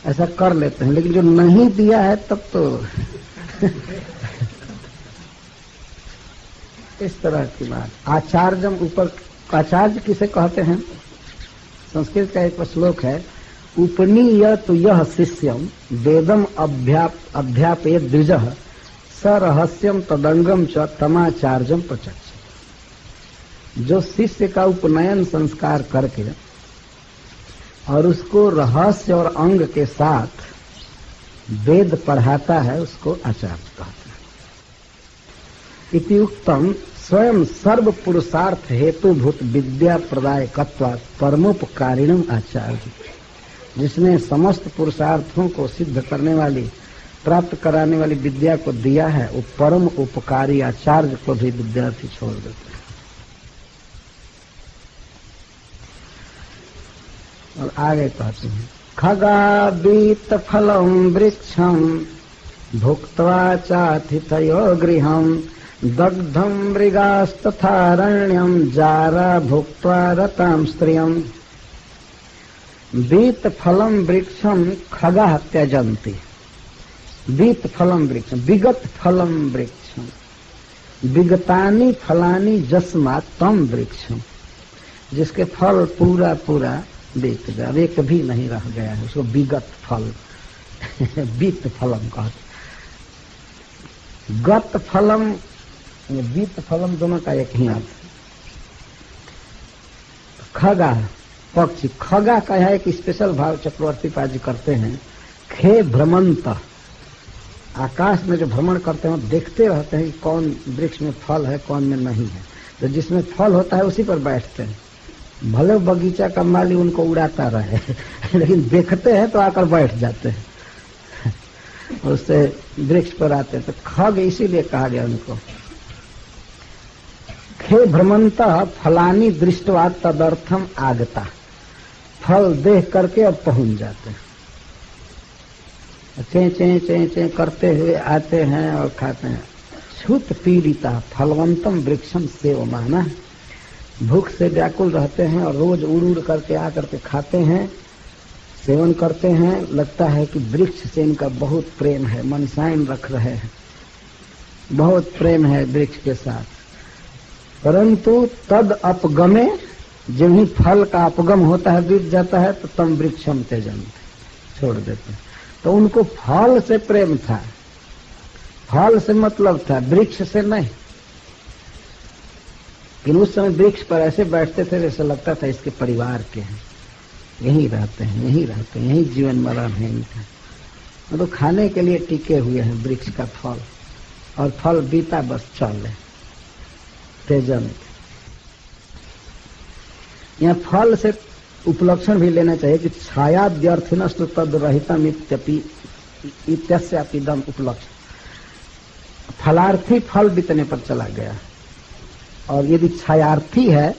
ऐसा कर लेते हैं। लेकिन जो नहीं दिया है तब तो इस तरह की बात। आचार्यम ऊपर, आचार्य किसे कहते हैं? संस्कृत का एक श्लोक है, उपनीयत यह शिष्यम वेदम अध्यापय द्विजः स रहस्यम तदंगम च तमाचार्यम प्रचक्ष। जो शिष्य का उपनयन संस्कार करके और उसको रहस्य और अंग के साथ वेद पढ़ाता है उसको आचार्य कहते हैं। इत्युक्तम स्वयं सर्व पुरुषार्थ हेतुभूत विद्या प्रदायकत्वात् परमोपकारिणम आचार्य। जिसने समस्त पुरुषार्थों को सिद्ध करने वाली, प्राप्त कराने वाली विद्या को दिया है, वो परम उपकारी आचार्य को भी विद्यार्थी छोड़ देते हैं। और आगे कहते हैं, खगाबीत फलम वृक्षम भुक्त्वा चाथितयो गृहम दग्धम मृगास्तथारण्यम जारा भुक्त्वा रताम स्त्रियम। बीत फलम वृक्षम खगा त्यजन्ति। बीत फलम वृक्षम, विगत फलम वृक्षम, विगतानि फलानि जस्मात् तम वृक्षम। जिसके फल पूरा पूरा बीत गया, एक भी नहीं रह गया है, उसको विगत फल बीत फलम कहते। गत फलम, बीत फलम दोनों का एक ही अर्थ। खगा पक्षी, खगा का है एक स्पेशल भाव चक्रवर्ती पाजी करते हैं। खे भ्रमंत, आकाश में जो भ्रमण करते हैं देखते रहते हैं कि कौन वृक्ष में फल है कौन में नहीं है, तो जिसमें फल होता है उसी पर बैठते हैं। भले बगीचा का माली उनको उड़ाता रहे लेकिन देखते हैं तो आकर बैठ जाते हैं, उससे वृक्ष पर आते हैं। तो खग इसीलिए कहा गया उनको। खे भ्रमंतः फलानी दृष्टवा तदर्थम आगता। फल देख करके अब पहुंच जाते हैं, चे चे चे चे करते हुए आते हैं और खाते हैं। छुत पीड़िता फलवंतम वृक्षम सेवमाना। भूख से व्याकुल रहते हैं और रोज उड़ उड़ करके आकर के खाते हैं, सेवन करते हैं। लगता है कि वृक्ष से इनका बहुत प्रेम है, मनसाइन रख रहे हैं, बहुत प्रेम है वृक्ष के साथ। परंतु तद अपगमे, जब ही फल का अपगम होता है, बीत जाता है, तो तम वृक्षम त्यजन्ति, छोड़ देते हैं। तो उनको फल से प्रेम था, फल से मतलब था, वृक्ष से नहीं। लेकिन उस समय वृक्ष पर ऐसे बैठते थे जैसे लगता था इसके परिवार के हैं, यहीं रहते हैं, यहीं रहते हैं, यहीं जीवन मरण है इनका। तो खाने के लिए टिके हुए हैं वृक्ष का फल, और फल बीता बस चल त्यजन। यहाँ फल से उपलक्षण भी लेना चाहिए कि छायाद्यर्थिनस्तु तद रहितम इत्यस्यापिदम उपलक्षण। फलार्थी फल बीतने पर चला गया, और यदि छायार्थी है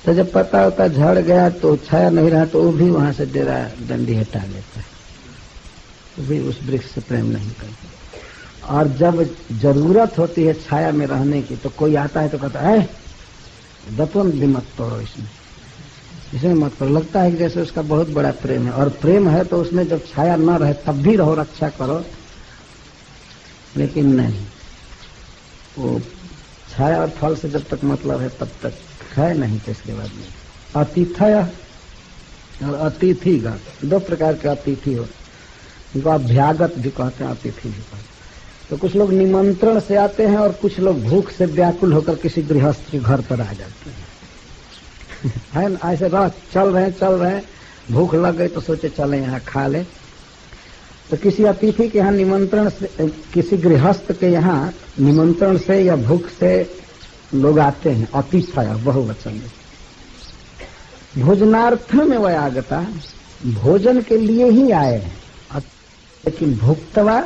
तो जब पता होता झड़ गया तो छाया नहीं रहा तो वो भी वहां से डेरा डंडी हटा लेता है, वो भी उस वृक्ष से प्रेम नहीं करता। और जब जरूरत होती है छाया में रहने की तो कोई आता है तो कहता है दत्वन भी मत तोड़ो, इसमें मत करो। लगता है कि जैसे उसका बहुत बड़ा प्रेम है, और प्रेम है तो उसमें जब छाया न रहे तब भी रहो, रक्षा करो। लेकिन नहीं, वो छाया और फल से जब तक मतलब है तब तक है, नहीं तो इसके बाद नहीं। अतिथय और अतिथिगत, दो प्रकार के अतिथि हो, इनको अभ्यागत भी कहते हैं, अतिथि भी कहते तो कुछ लोग निमंत्रण से आते हैं और कुछ लोग भूख से व्याकुल होकर किसी गृहस्थ के घर पर आ जाते हैं। है ना, ऐसे राह चल रहे हैं, भूख लग गई तो सोचे चले यहाँ खा ले। तो किसी अतिथि के यहाँ निमंत्रण से, किसी गृहस्थ के यहाँ निमंत्रण से या भूख से लोग आते हैं, अतिथय बहुवचन में। भोजनार्थ में वह आगता, भोजन के लिए ही आए हैं, लेकिन भुक्तवा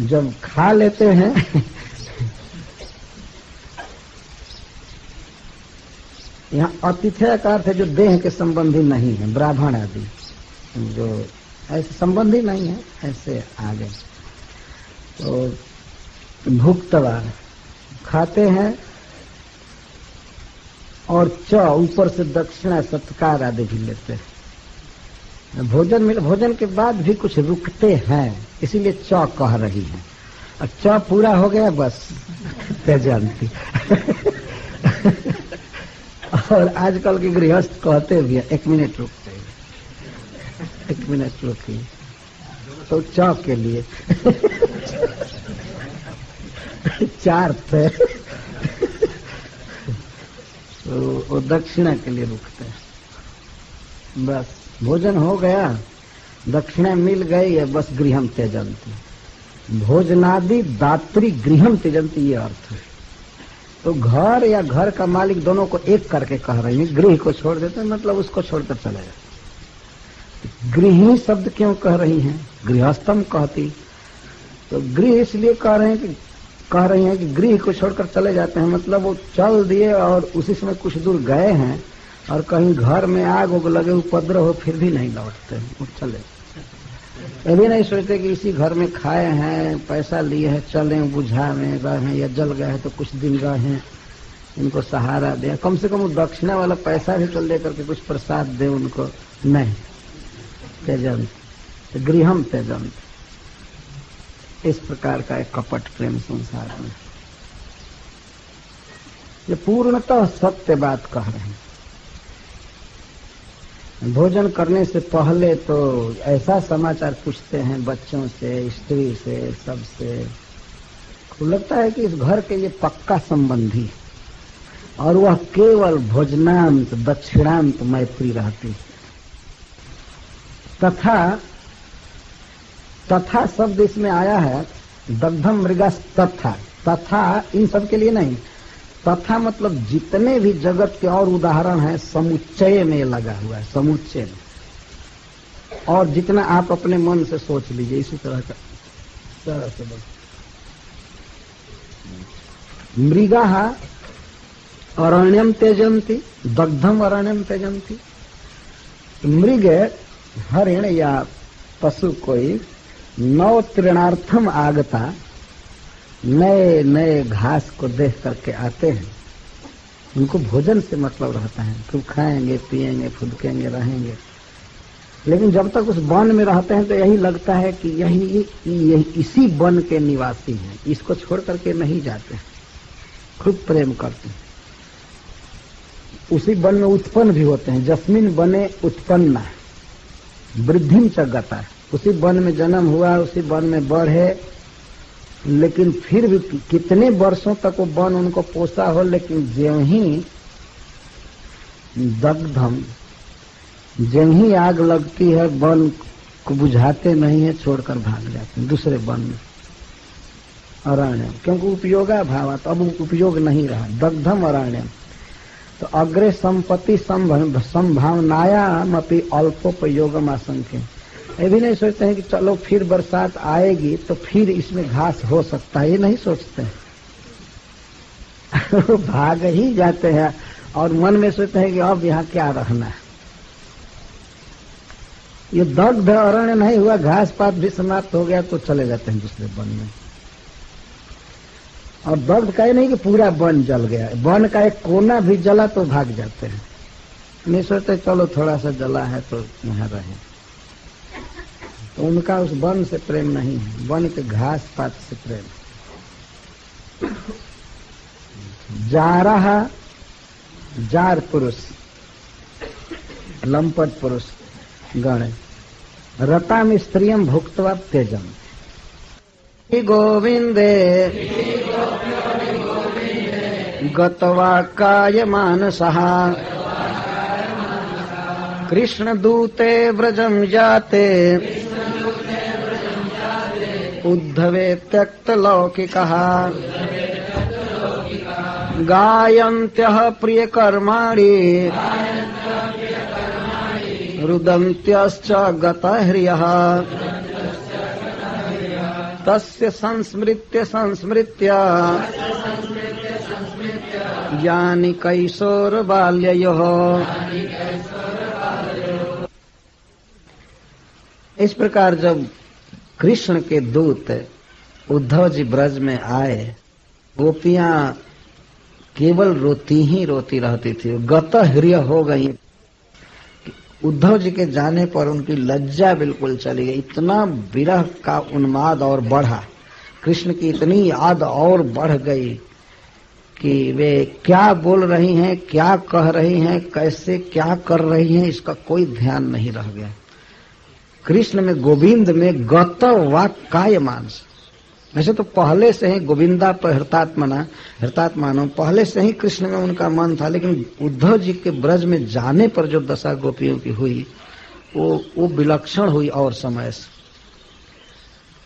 जब खा लेते हैं यहाँ अतिथय का अर्थ है जो देह के संबंधी नहीं है, ब्राह्मण आदि जो ऐसे संबंधी नहीं है, ऐसे आ गए। तो भुक्तवा खाते हैं और ऊपर से दक्षिणा सत्कार आदि भी लेते हैं। भोजन के बाद भी कुछ रुकते हैं, इसीलिए कह रही है। और पूरा हो गया बस त्यजंती। और आजकल के गृहस्थ कहते भी है 1 मिनट रुकते, 1 मिनट रुकिए, तो के लिए 4 थे। तो वो दक्षिणा के लिए रुकते हैं। बस भोजन हो गया, दक्षिणा मिल गई है, बस गृहम त्यजंती। भोजनादि दात्री गृहम त्यजंती, ये अर्थ है। तो घर या घर का मालिक दोनों को एक करके कह रही है, गृह को छोड़ देते हैं, मतलब उसको छोड़कर चले जाते। गृहिणी शब्द क्यों कह रही हैं? गृहस्थम कहती। तो गृह इसलिए कह रही हैं कि गृह को छोड़कर चले जाते हैं, मतलब वो चल दिए और उसी समय कुछ दूर गए हैं और कहीं घर में आग उग लगे, उपद्रव हो, फिर भी नहीं लौटते, वो चले। ये भी नहीं सोचते कि इसी घर में खाए हैं, पैसा लिए हैं, चले बुझा में रहे या जल गए हैं तो कुछ दिन रहे, इनको सहारा दे, कम से कम दक्षिणा वाला पैसा भी तो लेकर के कुछ प्रसाद दे उनको। नहीं, त्यजंत, गृहम त्यजंत। इस प्रकार का एक कपट प्रेम संसार में। ये पूर्णतः सत्य बात कह रहे हैं। भोजन करने से पहले तो ऐसा समाचार पूछते हैं बच्चों से, स्त्री से, सबसे। लगता है कि इस घर के ये पक्का संबंधी, और वह केवल भोजनांत दक्षिणांत मैत्री रहती। तथा शब्द इसमें आया है, दग्धम मृगस तथा इन सब के लिए नहीं। तथा मतलब जितने भी जगत के और उदाहरण हैं, समुच्चय में लगा हुआ है, समुच्चय में। और जितना आप अपने मन से सोच लीजिए, इसी तरह से मृगाः अरण्यम त्यजन्ति, दग्धम अरण्यम त्यजन्ति। मृग, हरिण या पशु कोई नव तृणार्थम आगता, नए नए घास को देख करके आते हैं। उनको भोजन से मतलब रहता है, खूब खाएंगे, पिएंगे, फुदकेंगे, रहेंगे। लेकिन जब तक उस वन में रहते हैं तो यही लगता है कि यही इसी वन के निवासी हैं, इसको छोड़ करके नहीं जाते, खूब प्रेम करते हैं। उसी वन में उत्पन्न भी होते हैं। जस्मिन बने उत्पन्न वृद्धिम च गता, उसी वन में जन्म हुआ, उसी वन में बढ़े। लेकिन फिर भी कितने वर्षों तक वो वन उनको पोसा हो, लेकिन ज्यों ही दग्धम, ज्यों ही आग लगती है, वन को बुझाते नहीं है, छोड़कर भाग जाते हैं दूसरे वन में, अरण्यम। क्योंकि उपयोगा भाव, तो अब उपयोग नहीं रहा, दग्धम अरण्यम। तो अग्रे संपत्ति संभावनायाम अपनी अल्पोपयोगम आशंक्य। ये भी नहीं सोचते हैं कि चलो फिर बरसात आएगी तो फिर इसमें घास हो सकता है, ये नहीं सोचते हैं। भाग ही जाते हैं और मन में सोचते हैं कि अब यहाँ क्या रहना है। ये दग्ध अरण्य नहीं हुआ, घास पात भी समाप्त हो गया तो चले जाते हैं दूसरे वन में। और दग्ध का ये नहीं कि पूरा वन जल गया, वन का एक कोना भी जला तो भाग जाते हैं, नहीं सोचते चलो थोड़ा सा जला है तो यहाँ रहे। तो उनका उस वन से प्रेम नहीं है, वन के घास पात से प्रेम। जारहा, जार पुरुष, लंपट पुरुष गण। रताम स्त्रियम भुक्त्वा त्यजम। गोविंदे गतवाक्काय मानसः कृष्ण दूते व्रजम जाते उद्धवे त्यक्त लौकिकः गायन्त्यः प्रियकर्माणि रुदन्त्यश्च गतह्रियः तस्य संस्मृत्य संस्मृत्य यानि कैशोर बाल्ययोः। इस प्रकार जब कृष्ण के दूत उद्धव जी ब्रज में आए, गोपियां केवल रोती ही रोती रहती थी, गतह्रिय हो गई। उद्धव जी के जाने पर उनकी लज्जा बिल्कुल चली गई। इतना विरह का उन्माद और बढ़ा, कृष्ण की इतनी याद और बढ़ गई कि वे क्या बोल रही हैं, क्या कह रही हैं, कैसे क्या कर रही हैं, इसका कोई ध्यान नहीं रह गया। कृष्ण में, गोविंद में गत वाक्काय मानस। वैसे तो पहले से ही गोविंदा पर हृतात्मानो, पहले से ही कृष्ण में उनका मन था, लेकिन उद्धव जी के ब्रज में जाने पर जो दशा गोपियों की हुई वो विलक्षण हुई और समय से।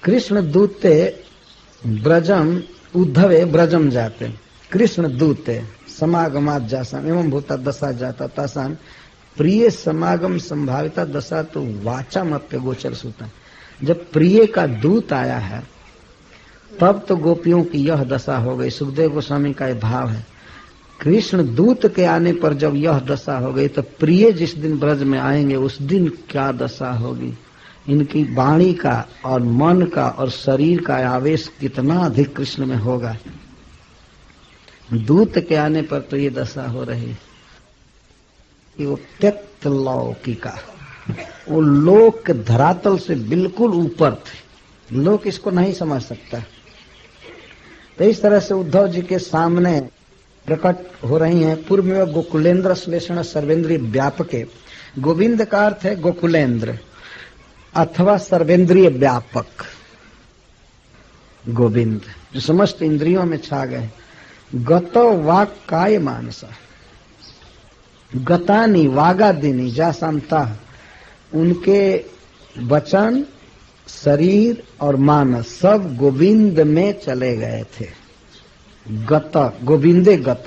कृष्ण दूते ब्रजम उद्धवे ब्रजम जाते, कृष्ण दूते समागमात जासाम एवं भूता दशा जाता तासाम प्रिय समागम संभाविता दशा तो वाचा मप्य गोचर सूता। जब प्रिय का दूत आया है तब तो गोपियों की यह दशा हो गई। सुखदेव गोस्वामी का यह भाव है, कृष्ण दूत के आने पर जब यह दशा हो गई तो प्रिय जिस दिन ब्रज में आएंगे उस दिन क्या दशा होगी। इनकी वाणी का और मन का और शरीर का आवेश कितना अधिक कृष्ण में होगा। दूत के आने पर तो ये दशा हो रही है कि वो त्यक्त लौकिका, वो लोक धरातल से बिल्कुल ऊपर थे, लोक इसको नहीं समझ सकता। तो इस तरह से उद्धव जी के सामने प्रकट हो रही हैं। पूर्व में गोकुलेंद्र श्लेषण सर्वेंद्रिय व्यापके, गोविंद का अर्थ है गोकुलेंद्र अथवा सर्वेंद्रिय व्यापक। गोविंद जो समस्त इंद्रियों में छा गए। गतो वाक्काय मानसा, गतानी वागादिनी जासामता, उनके वचन, शरीर और मानस सब गोविंद में चले गए थे। गत गोविंदे गत,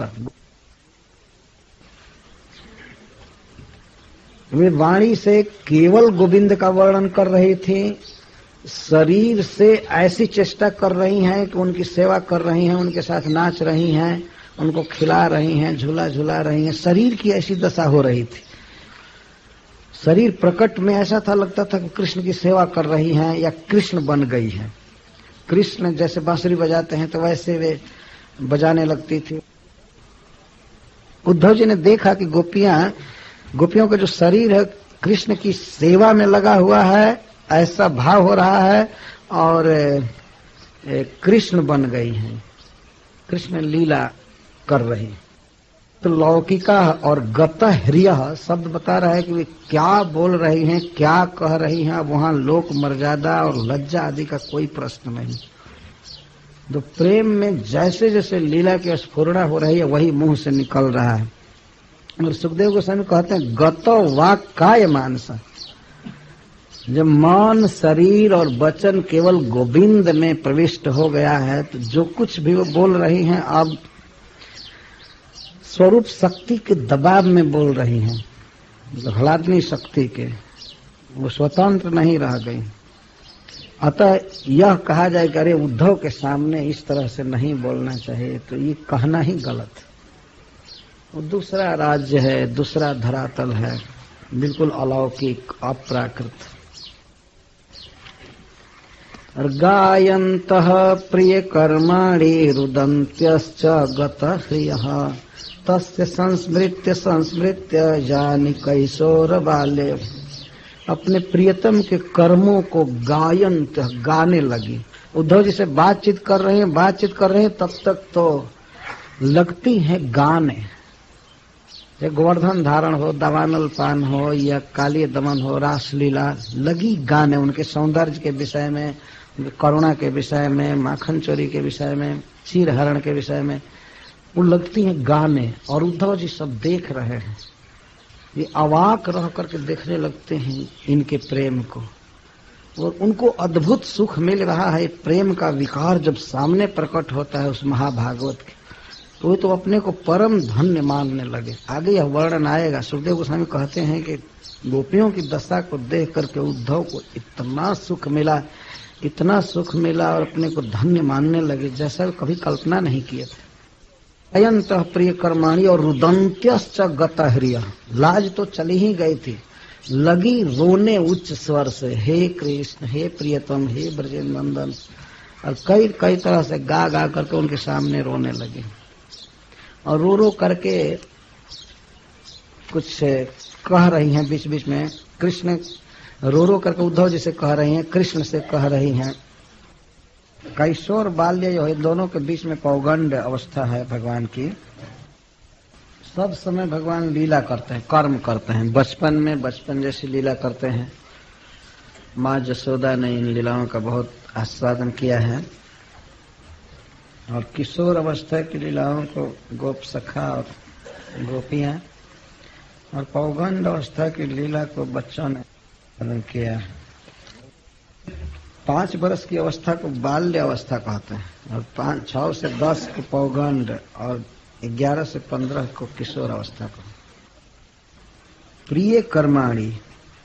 वे वाणी से केवल गोविंद का वर्णन कर रही थी, शरीर से ऐसी चेष्टा कर रही हैं कि उनकी सेवा कर रही हैं, उनके साथ नाच रही हैं, उनको खिला रही हैं, झूला झूला रही हैं। शरीर की ऐसी दशा हो रही थी। शरीर प्रकट में ऐसा था, लगता था कि कृष्ण की सेवा कर रही हैं या कृष्ण बन गई हैं। कृष्ण जैसे बांसुरी बजाते हैं तो वैसे वे बजाने लगती थी। उद्धव जी ने देखा कि गोपियों का जो शरीर है कृष्ण की सेवा में लगा हुआ है, ऐसा भाव हो रहा है, और कृष्ण बन गई हैं, कृष्ण लीला कर रही। तो लौकिका और गतह्रिय शब्द बता रहा है कि वे क्या बोल रही हैं, क्या कह रही हैं। अब वहां लोक मर्यादा और लज्जा आदि का कोई प्रश्न नहीं। तो प्रेम में जैसे जैसे लीला की स्फुरणा हो रही है वही मुंह से निकल रहा है। और सुखदेव गोस्वामी कहते हैं गतो वाक्काय मानसा, जब मन, शरीर और वचन केवल गोविंद में प्रविष्ट हो गया है तो जो कुछ भी वो बोल रही हैं अब स्वरूप शक्ति के दबाव में बोल रही हैं, ह्लादनी शक्ति के, वो स्वतंत्र नहीं रह गई। अतः यह कहा जाए कि अरे उद्धव के सामने इस तरह से नहीं बोलना चाहिए, तो ये कहना ही गलत। वो दूसरा राज्य है, दूसरा धरातल है, बिल्कुल अलौकिक, अप्राकृत। गायन्तः प्रिय कर्माणि रुदन्त्यश्च गतह्रियः तस्य संस्मृत्य संस्मृत्य जानि कैशोर बाल्ये। अपने प्रियतम के कर्मों को गायंत, गाने लगी। उद्धव जी से बातचीत कर रहे हैं, तब तक तो लगती है गाने। या गोवर्धन धारण हो, दवानल पान हो या काली दमन हो, रासलीला, लगी गाने उनके सौंदर्य के विषय में, करुणा के विषय में, माखन चोरी के विषय में, क्षीर हरण के विषय में, वो लगती हैं गाने। और उद्धव जी सब देख रहे हैं, ये अवाक रह करके देखने लगते हैं इनके प्रेम को, और उनको अद्भुत सुख मिल रहा है। प्रेम का विकार जब सामने प्रकट होता है उस महाभागवत के, तो तो अपने को परम धन्य मानने लगे। आगे यह वर्णन आएगा। सुखदेव गोस्वामी कहते हैं कि गोपियों की दशा को देख करके उद्धव को इतना सुख मिला, इतना सुख मिला, और अपने को धन्य मानने लगे जैसा कभी कल्पना नहीं किए थे। अयंत प्रिय कर्माणी और रुदंत्यश्च गतहृय, लाज तो चली ही गई थी, लगी रोने उच्च स्वर से, हे कृष्ण, हे प्रियतम, हे ब्रजेंद्र नंदन, और कई कई तरह से गा गा करके उनके सामने रोने लगे। और रो रो करके कुछ कह रही हैं बीच बीच में। कृष्ण रो रो करके उद्धव जी से कह रही हैं, कृष्ण से कह रही हैं। कैशोर बाल्य जो है, दोनों के बीच में पौगंड अवस्था है भगवान की। सब समय भगवान लीला करते हैं, कर्म करते हैं। बचपन में बचपन जैसी लीला करते हैं। माँ जसोदा ने इन लीलाओं का बहुत आस्वादन किया है। और किशोर अवस्था की लीलाओं को गोप सखा और गोपियां, और पौगंड अवस्था की लीला को बच्चों ने वर्णन किया है। 5 वर्ष की अवस्था को बाल्य अवस्था कहते हैं, और 6 से 10 को पौगंड, और 11 से 15 को किशोर अवस्था को। प्रिय कर्माणी,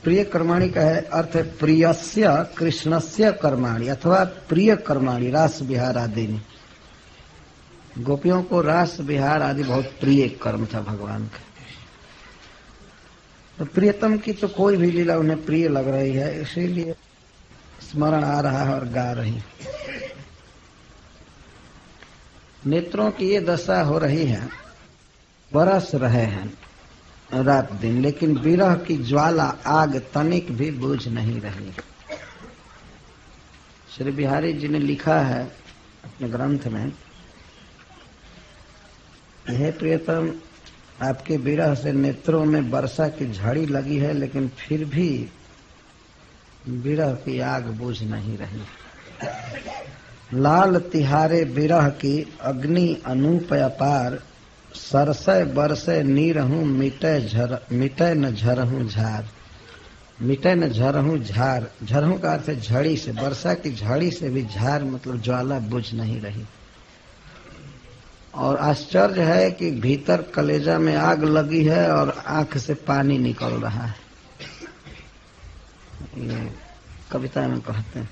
प्रिय कर्माणी का है अर्थ है प्रियस्य कृष्णस्य कर्माणी, अथवा प्रिय कर्माणी रास विहार आदि। गोपियों को रास विहार आदि बहुत प्रिय कर्म था भगवान का। तो प्रियतम की तो कोई भी लीला उन्हें प्रिय लग रही है, इसीलिए स्मरण आ रहा है और गा रही। नेत्रों की ये दशा हो रही है, बरस रहे हैं रात दिन, लेकिन विरह की ज्वाला आग तनिक भी बुझ नहीं रही। श्री बिहारी जी ने लिखा है अपने ग्रंथ में, हे प्रियतम, आपके विरह से नेत्रों में वर्षा की झड़ी लगी है, लेकिन फिर भी विरह की आग बुझ नहीं रही। लाल तिहारे विरह की अग्नि अनूप अपार, सरसय बरसय नीरहूं मिटय न झरहूं झार। मिटय न झरहूं झार, झरहूं का अर्थ है झड़ी से, वर्षा की झड़ी से भी झार मतलब ज्वाला बुझ नहीं रही। और आश्चर्य है कि भीतर कलेजा में आग लगी है और आंख से पानी निकल रहा है। ये कविता में कहते हैं,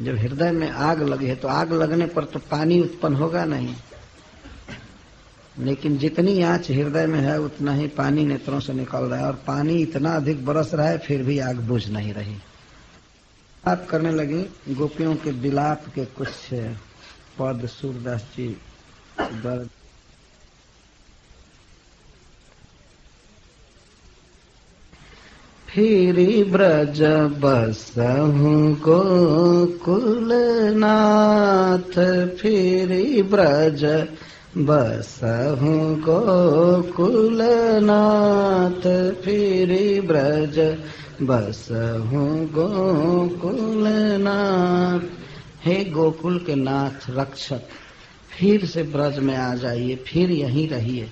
जब हृदय में आग लगी है तो आग लगने पर तो पानी उत्पन्न होगा नहीं, लेकिन जितनी आंच हृदय में है उतना ही पानी नेत्रों से निकल रहा है, और पानी इतना अधिक बरस रहा है फिर भी आग बुझ नहीं रही। बात करने लगी गोपियों के विलाप के कुछ पद सूरदास जी दर्द। फिरी ब्रज बसहु गोकुल नाथ, फिरी ब्रज बसहु गोकुल नाथ, फिरी ब्रज बसहु गोकुल नाथ। हे गोकुल के नाथ रक्षक, फिर से ब्रज में आ जाइए, फिर यहीं रहिए।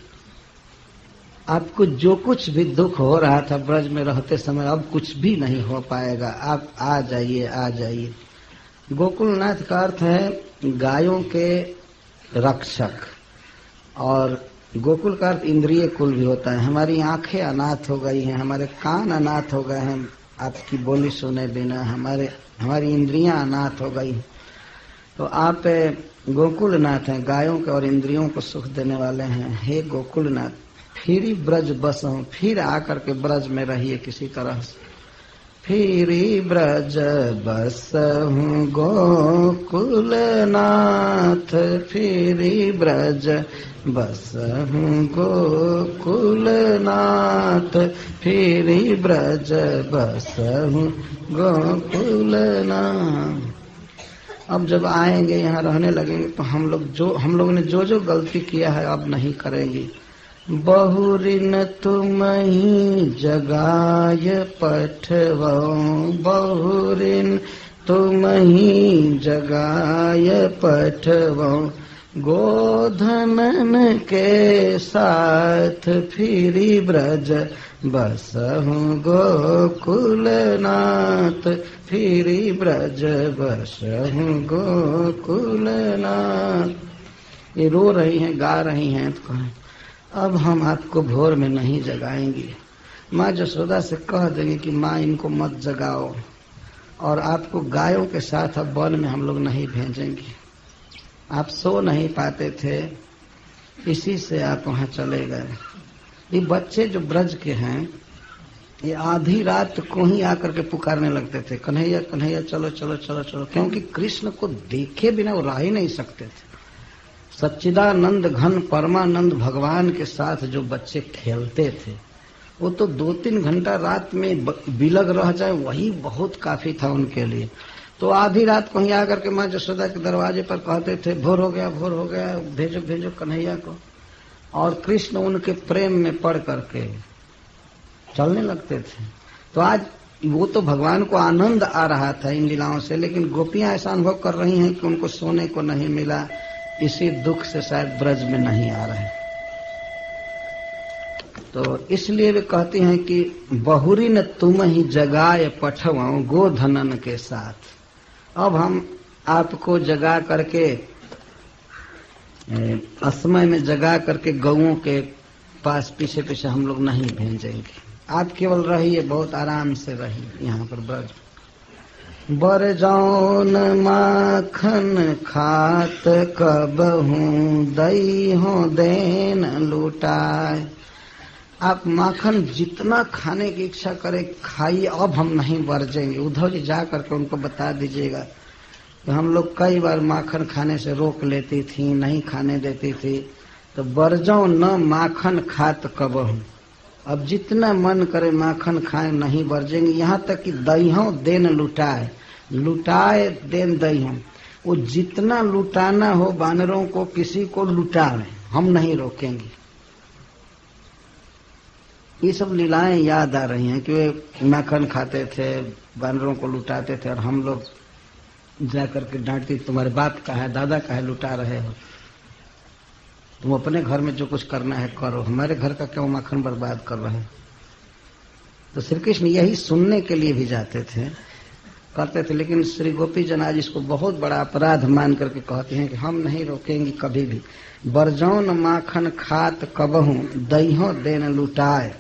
आपको जो कुछ भी दुख हो रहा था ब्रज में रहते समय, अब कुछ भी नहीं हो पाएगा। आप आ जाइए, आ जाइए। गोकुलनाथ का अर्थ है गायों के रक्षक, और गोकुल का अर्थ इंद्रिय कुल भी होता है। हमारी आंखें अनाथ हो गई हैं, हमारे कान अनाथ हो गए हैं आपकी बोली सुने बिना, हमारी इंद्रियां अनाथ हो गई। तो आप गोकुलनाथ हैं, गायों के और इंद्रियों को सुख देने वाले हैं। हे गोकुलनाथ, फिर ही ब्रज बसहूं, फिर आकर के ब्रज में रहिए किसी तरह से। फिर ही ब्रज बसहूं गोकुल नाथ, फिर ही ब्रज बसहूं गोकुल नाथ, फिर ही ब्रज बसहूं गोकुल नाथ। अब जब आएंगे यहाँ रहने लगेंगे तो हम लोग ने जो गलती किया है अब नहीं करेंगे। बहुरिन तुम ही जगाय पठवऊं, बहुरिन तुम ही जगाय पठवो गोधनन के साथ फिरी ब्रज बसहु गोकुलनाथ फिरी ब्रज बसहु गोकुलनाथ। ये रो रही हैं, गा रही हैं तो कहें अब हम आपको भोर में नहीं जगाएंगे। माँ जसोदा से कह देंगे कि माँ इनको मत जगाओ और आपको गायों के साथ अब वन में हम लोग नहीं भेजेंगे। आप सो नहीं पाते थे, इसी से आप वहां चले गए। ये बच्चे जो ब्रज के हैं ये आधी रात को ही आकर के पुकारने लगते थे, कन्हैया कन्हैया चलो चलो चलो चलो, क्योंकि कृष्ण को देखे बिना वो रह ही नहीं सकते थे। सच्चिदानंद घन परमानंद भगवान के साथ जो बच्चे खेलते थे वो तो 2-3 घंटा रात में बिलग रह जाए वही बहुत काफी था उनके लिए। तो आधी रात को ही आकर के माँ जसोदा के दरवाजे पर कहते थे भोर हो गया भेजो भेजो कन्हैया को। और कृष्ण उनके प्रेम में पड़ करके चलने लगते थे। तो आज वो तो भगवान को आनंद आ रहा था इन लीलाओं से, लेकिन गोपियां ऐसा अनुभव कर रही हैं कि उनको सोने को नहीं मिला, इसी दुख से शायद ब्रज में नहीं आ रहे। तो इसलिए वे कहती हैं कि बहुरी न तुम ही जगाए पठवाओ गोधनन के साथ। अब हम आपको जगा करके असमय में जगा करके गौओं के पास पीछे पीछे हम लोग नहीं भेजेंगे। आप केवल रहिए, बहुत आराम से रहिए यहाँ पर ब्रज। बर जौन माखन खात कबहू दई हो देन लुटाए। आप माखन जितना खाने की इच्छा करे खाइए, अब हम नहीं बरजेंगे। उद्धव जी जा करके उनको बता दीजिएगा कि हम लोग कई बार माखन खाने से रोक लेती थी, नहीं खाने देती थी, तो बरजो न माखन खात कबहू। अब जितना मन करे माखन खाए, नहीं बरजेंगे। यहाँ तक कि दईहों देन लुटाए, लुटाए देन दईहों, वो जितना लुटाना हो बानरों को किसी को लुटाए, हम नहीं रोकेंगे। ये सब लीलाएं याद आ रही हैं कि वे माखन खाते थे, बानरों को लुटाते थे, और हम लोग जाकर के डांटती तुम्हारे बाप का है, दादा का है, लुटा रहे हो। तुम अपने घर में जो कुछ करना है करो, हमारे घर का क्यों माखन बर्बाद कर रहे हो। तो श्री कृष्ण यही सुनने के लिए भी जाते थे, करते थे। लेकिन श्री गोपी जन आज इसको बहुत बड़ा अपराध मान करके कहते हैं कि हम नहीं रोकेंगे कभी भी। बरजौन माखन खात कबहू दईहों देन लुटाए।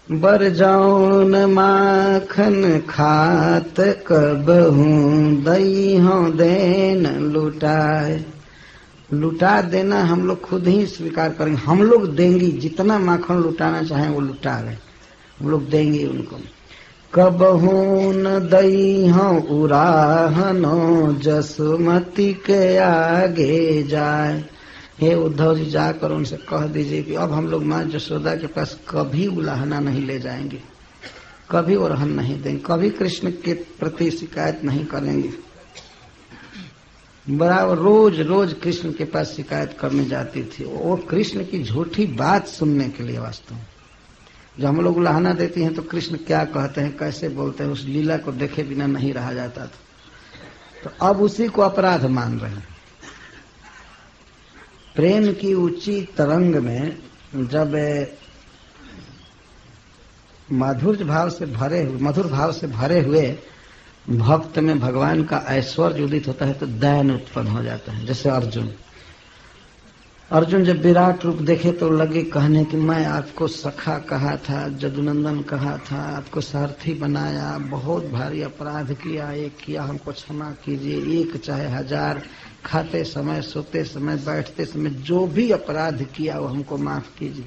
बरजौन माखन खात कबहू दईहों देन लुटाए। लुटा देना हम लोग खुद ही स्वीकार करेंगे, हम लोग देंगे। जितना माखन लुटाना चाहें वो लुटा रहे, हम लोग देंगे उनको। कबहू न दईहों उराहनो जसुमती के आगे जाए। हे उद्धव जी जाकर उनसे कह दीजिए कि अब हम लोग माँ जसोदा के पास कभी उलाहना नहीं ले जाएंगे, कभी उरहन नहीं देंगे, कभी कृष्ण के प्रति शिकायत नहीं करेंगे। बराबर रोज रोज कृष्ण के पास शिकायत करने जाती थी, वो कृष्ण की झूठी बात सुनने के लिए। वास्तव में जब हम लोग उलाहना देती हैं तो कृष्ण क्या कहते हैं, कैसे बोलते हैं, उस लीला को देखे बिना नहीं रहा जाता था। तो अब उसी को अपराध मान रहे हैं। प्रेम की ऊंची तरंग में जब मधुर भाव से भरे हुए भक्त में भगवान का ऐश्वर्य उदित होता है तो दैन उत्पन्न हो जाता है। जैसे अर्जुन जब विराट रूप देखे तो लगे कहने कि मैं आपको सखा कहा था, जदुनंदन कहा था, आपको सारथी बनाया, बहुत भारी अपराध किया, एक किया, हमको क्षमा कीजिए। एक चाहे 1000, खाते समय, सोते समय, बैठते समय जो भी अपराध किया वो हमको माफ कीजिए।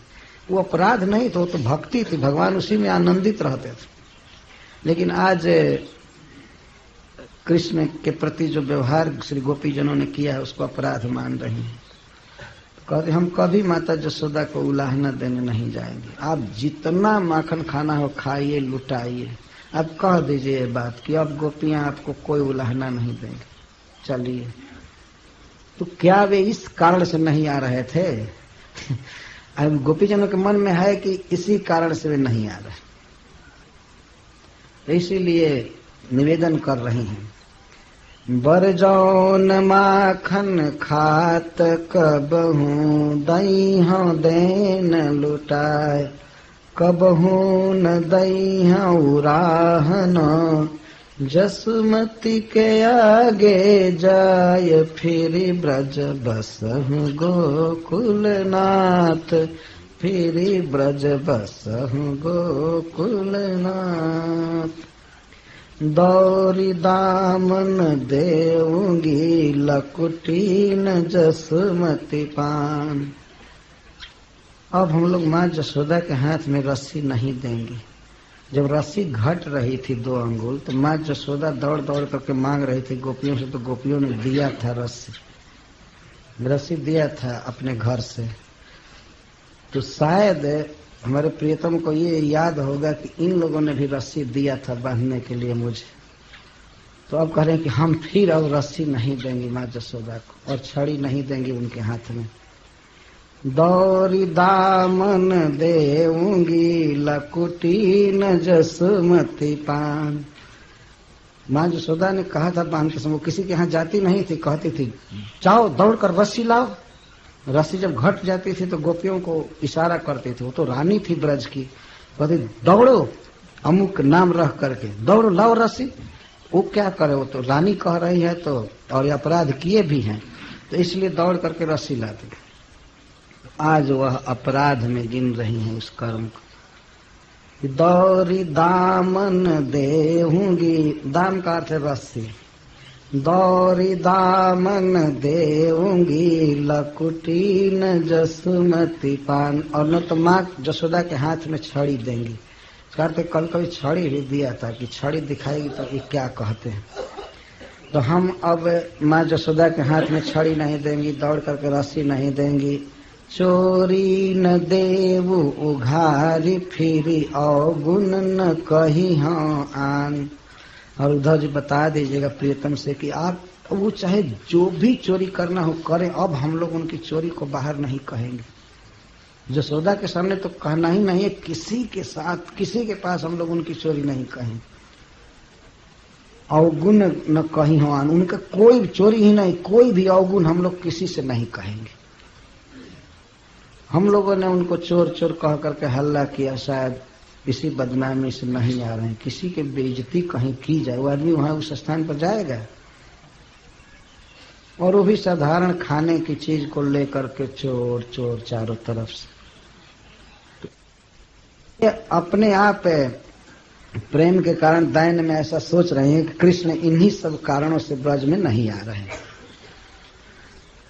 वो अपराध नहीं तो भक्ति थी, भगवान उसी में आनंदित रहते थे। लेकिन आज कृष्ण के प्रति जो व्यवहार श्री गोपी जनों ने किया है उसको अपराध मान रही हैं। कहते हम कभी माता जसोदा को उलाहना देने नहीं जाएंगे। आप जितना माखन खाना हो खाइए, लुटाइए। अब कह दीजिए ये बात कि अब गोपियां आपको कोई उलाहना नहीं देंगे, चलिए। तो क्या वे इस कारण से नहीं आ रहे थे? अब गोपीजनों के मन में है कि इसी कारण से वे नहीं आ रहे। तो इसीलिए निवेदन कर रही हैं। बरजौन माखन खात कबहू दईह देन लुटाए, कबहू न दईह उराहन, जसमती के आगे जाय, फिर ब्रज बसहु गोकुलनाथ, फिर ब्रज बसहु गोकुलनाथ। दौरी दामन देऊंगी, लकुटीन जसमती पान। अब हम लोग माँ जसोदा के हाथ में रस्सी नहीं देंगे। जब रस्सी घट रही थी 2 अंगुल, तो माँ जसोदा दौड़ दौड़ करके मांग रही थी गोपियों से, तो गोपियों ने दिया था रस्सी दिया था अपने घर से। तो शायद हमारे प्रियतम को ये याद होगा कि इन लोगों ने भी रस्सी दिया था बांधने के लिए मुझे। तो अब कह रहे हैं कि हम फिर अब रस्सी नहीं देंगी माँ जसोदा को, और छड़ी नहीं देंगी उनके हाथ में। दौरी दामन देऊंगी, लकुटीन जसमती पान। माँ जसोदा ने कहा था बांधते समय, किसी के यहाँ जाती नहीं थी, कहती थी जाओ दौड़ कर रस्सी लाओ। रस्सी जब घट जाती थी तो गोपियों को इशारा करती थी, वो तो रानी थी ब्रज की, कहती दौड़ो अमुक नाम रख करके, दौड़ो लाओ रस्सी। वो क्या करे, वो तो रानी कह रही है तो, और अपराध किए भी हैं, तो इसलिए दौड़ करके रस्सी लाती। आज वह अपराध में गिन रही हैं उस कर्म को। दौरी दामन देहूंगी, दाम का अर्थ है रस्सी। दौरी दामन देऊंगी, लकुटीन जसमती पान। और न तो माँ जसोदा के हाथ में छड़ी देंगी। कहते कल कभी छड़ी भी दिया था कि छड़ी दिखाएगी तो ये क्या कहते हैं। तो हम अब माँ जसोदा के हाथ में छड़ी नहीं देंगी, दौड़ करके रस्सी नहीं देंगी। चोरी न देवु उघारी, फिरी अवगुण न कही हाँ आन। और उद्धव जी बता दीजिएगा प्रियतम से कि आप वो चाहे जो भी चोरी करना हो करें, अब हम लोग उनकी चोरी को बाहर नहीं कहेंगे। जसोदा के सामने तो कहना ही नहीं है, किसी के साथ किसी के पास हम लोग उनकी चोरी नहीं कहें। अवगुण न कहीं हो आन, उनका कोई चोरी ही नहीं, कोई भी अवगुण हम लोग किसी से नहीं कहेंगे। हम लोगों ने उनको चोर चोर कह करके हल्ला किया, शायद इसी बदनामी से नहीं आ रहे हैं। किसी की बेइज्जती कहीं की जाए, वो आदमी वहां उस स्थान पर जाएगा, और वो भी साधारण खाने की चीज को लेकर के चोर चोर चारों तरफ से। तो अपने आप प्रेम के कारण दैन में ऐसा सोच रहे हैं कि कृष्ण इन्हीं सब कारणों से ब्रज में नहीं आ रहे हैं।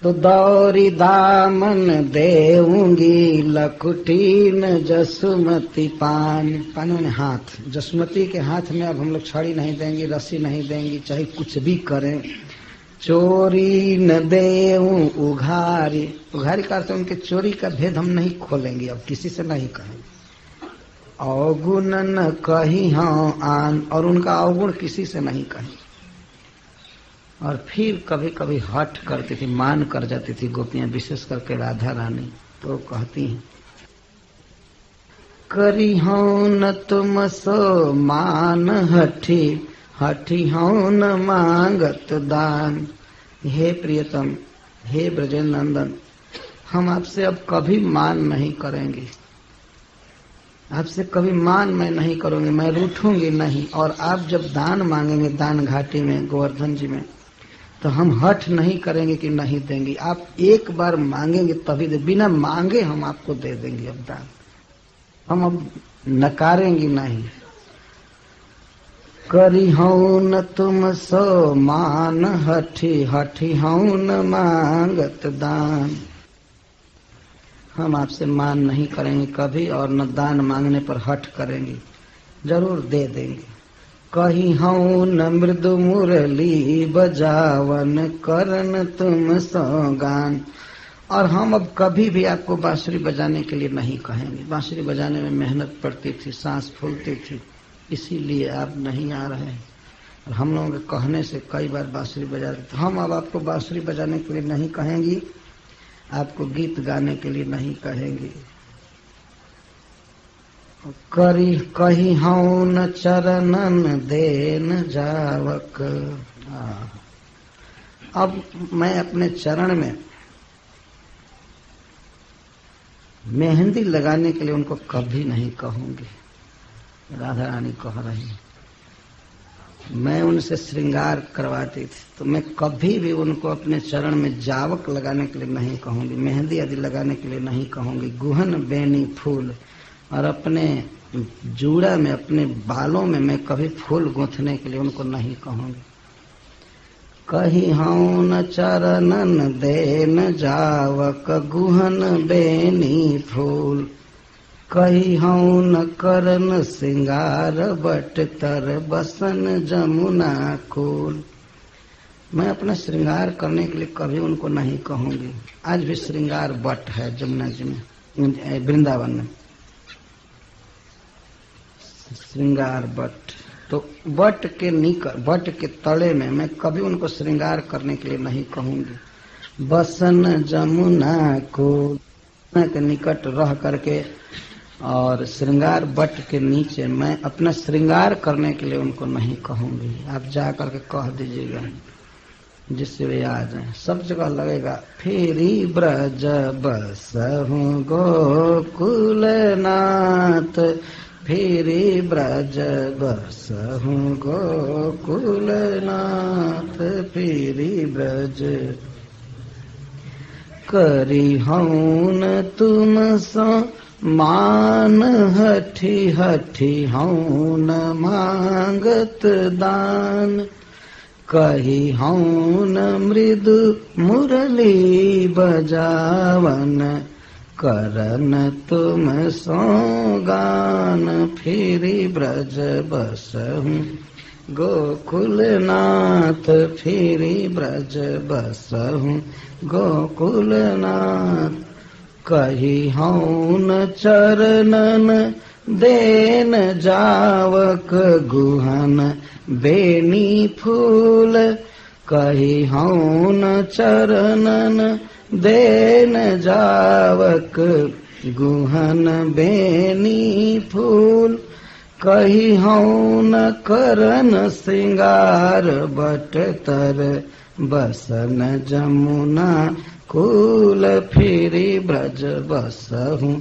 तो दौरी दामन देऊंगी, लकुटीन जसुमती पान। पान में हाथ, जसुमती के हाथ में अब हम लोग छड़ी नहीं देंगी, रस्सी नहीं देंगी, चाहे कुछ भी करें। चोरी न देऊं उघारी, उघारी का अर्थ उनके चोरी का भेद हम नहीं खोलेंगे, अब किसी से नहीं कहेंगे। अवगुण न कही हाँ आन, और उनका अवगुण किसी से नहीं कहेंगे। और फिर कभी कभी हठ करती थी, मान कर जाती थी गोपियां, विशेष करके राधा रानी। तो कहती हैं करी हूं न तुम सो मान हठी, हठी हूं न मांगत दान। हे प्रियतम, हे ब्रजेंद्र नंदन, हम आपसे अब कभी मान नहीं करेंगे, आपसे कभी मान मैं नहीं करूंगी, मैं रूठूंगी नहीं। और आप जब दान मांगेंगे दान घाटी में गोवर्धन जी में, तो हम हठ नहीं करेंगे कि नहीं देंगे। आप एक बार मांगेंगे तभी दे, बिना मांगे हम आपको दे देंगे अब दान, हम अब नकारेंगे नहीं। करी हूं न तुम सो मान हठी, हठी हूं न मांगत दान। हम आपसे मान नहीं करेंगे कभी, और न दान मांगने पर हठ करेंगे, जरूर दे देंगे। कही हूं न मृदु मुरली बजावन, करन तुम सौगान। और हम अब कभी भी आपको बांसुरी बजाने के लिए नहीं कहेंगे। बांसुरी बजाने में मेहनत पड़ती थी, सांस फूलती थी, इसीलिए आप नहीं आ रहे हैं। और हम लोगों के कहने से कई बार बांसुरी बजाते थे। हम अब आपको बांसुरी बजाने के लिए नहीं कहेंगी, आपको गीत गाने के लिए नहीं कहेंगे। करी कही हूं न चरणन देन जावक। अब मैं अपने चरण में मेहंदी लगाने के लिए उनको कभी नहीं कहूंगी। राधा रानी कह रही, मैं उनसे श्रृंगार करवाती थी तो मैं कभी भी उनको अपने चरण में जावक लगाने के लिए नहीं कहूंगी, मेहंदी आदि लगाने के लिए नहीं कहूंगी। गुहन बेनी फूल, और अपने जूड़ा में, अपने बालों में मैं कभी फूल गूंथने के लिए उनको नहीं कहूंगी। कही हूं न चरणन देन जावक, गुहन बेनी फूल। कही हूं न करन सिंगार, बट तर बसन जमुना कूल। मैं अपना श्रृंगार करने के लिए कभी उनको नहीं कहूंगी। आज भी श्रृंगार बट है जमुना जी में, वृंदावन में श्रृंगार बट। तो बट के निकट, बट के तले में मैं कभी उनको श्रृंगार करने के लिए नहीं कहूंगी। बसन जमुना को के निकट रह करके और श्रृंगार बट के नीचे मैं अपना श्रृंगार करने के लिए उनको नहीं कहूंगी। आप जा करके कह दीजिएगा जिससे वे आ जाए। सब जगह लगेगा फेरी ब्रज बसहु गोकुल नाथ, फेरी ब्रज बसहु गोकुल नाथ, फेरी ब्रज। करी हूं न तुम सो मान, हठी हठी हूं न मांगत दान। कही हूं न मृदु मुरली बजावन, करन तुम सो गान। फिरी ब्रज बसहु गोकुल नाथ, फिरी ब्रज बसहु गोकुल नाथ। कही हूं न चरणन देन जावक, गुहन बेनी फूल। कही हूं न चरणन देन जावक, गुहन बेनी फूल। कही हूं न करन श्रृंगार, बट तर बसन जमुना कूल। फिरी ब्रज बसहु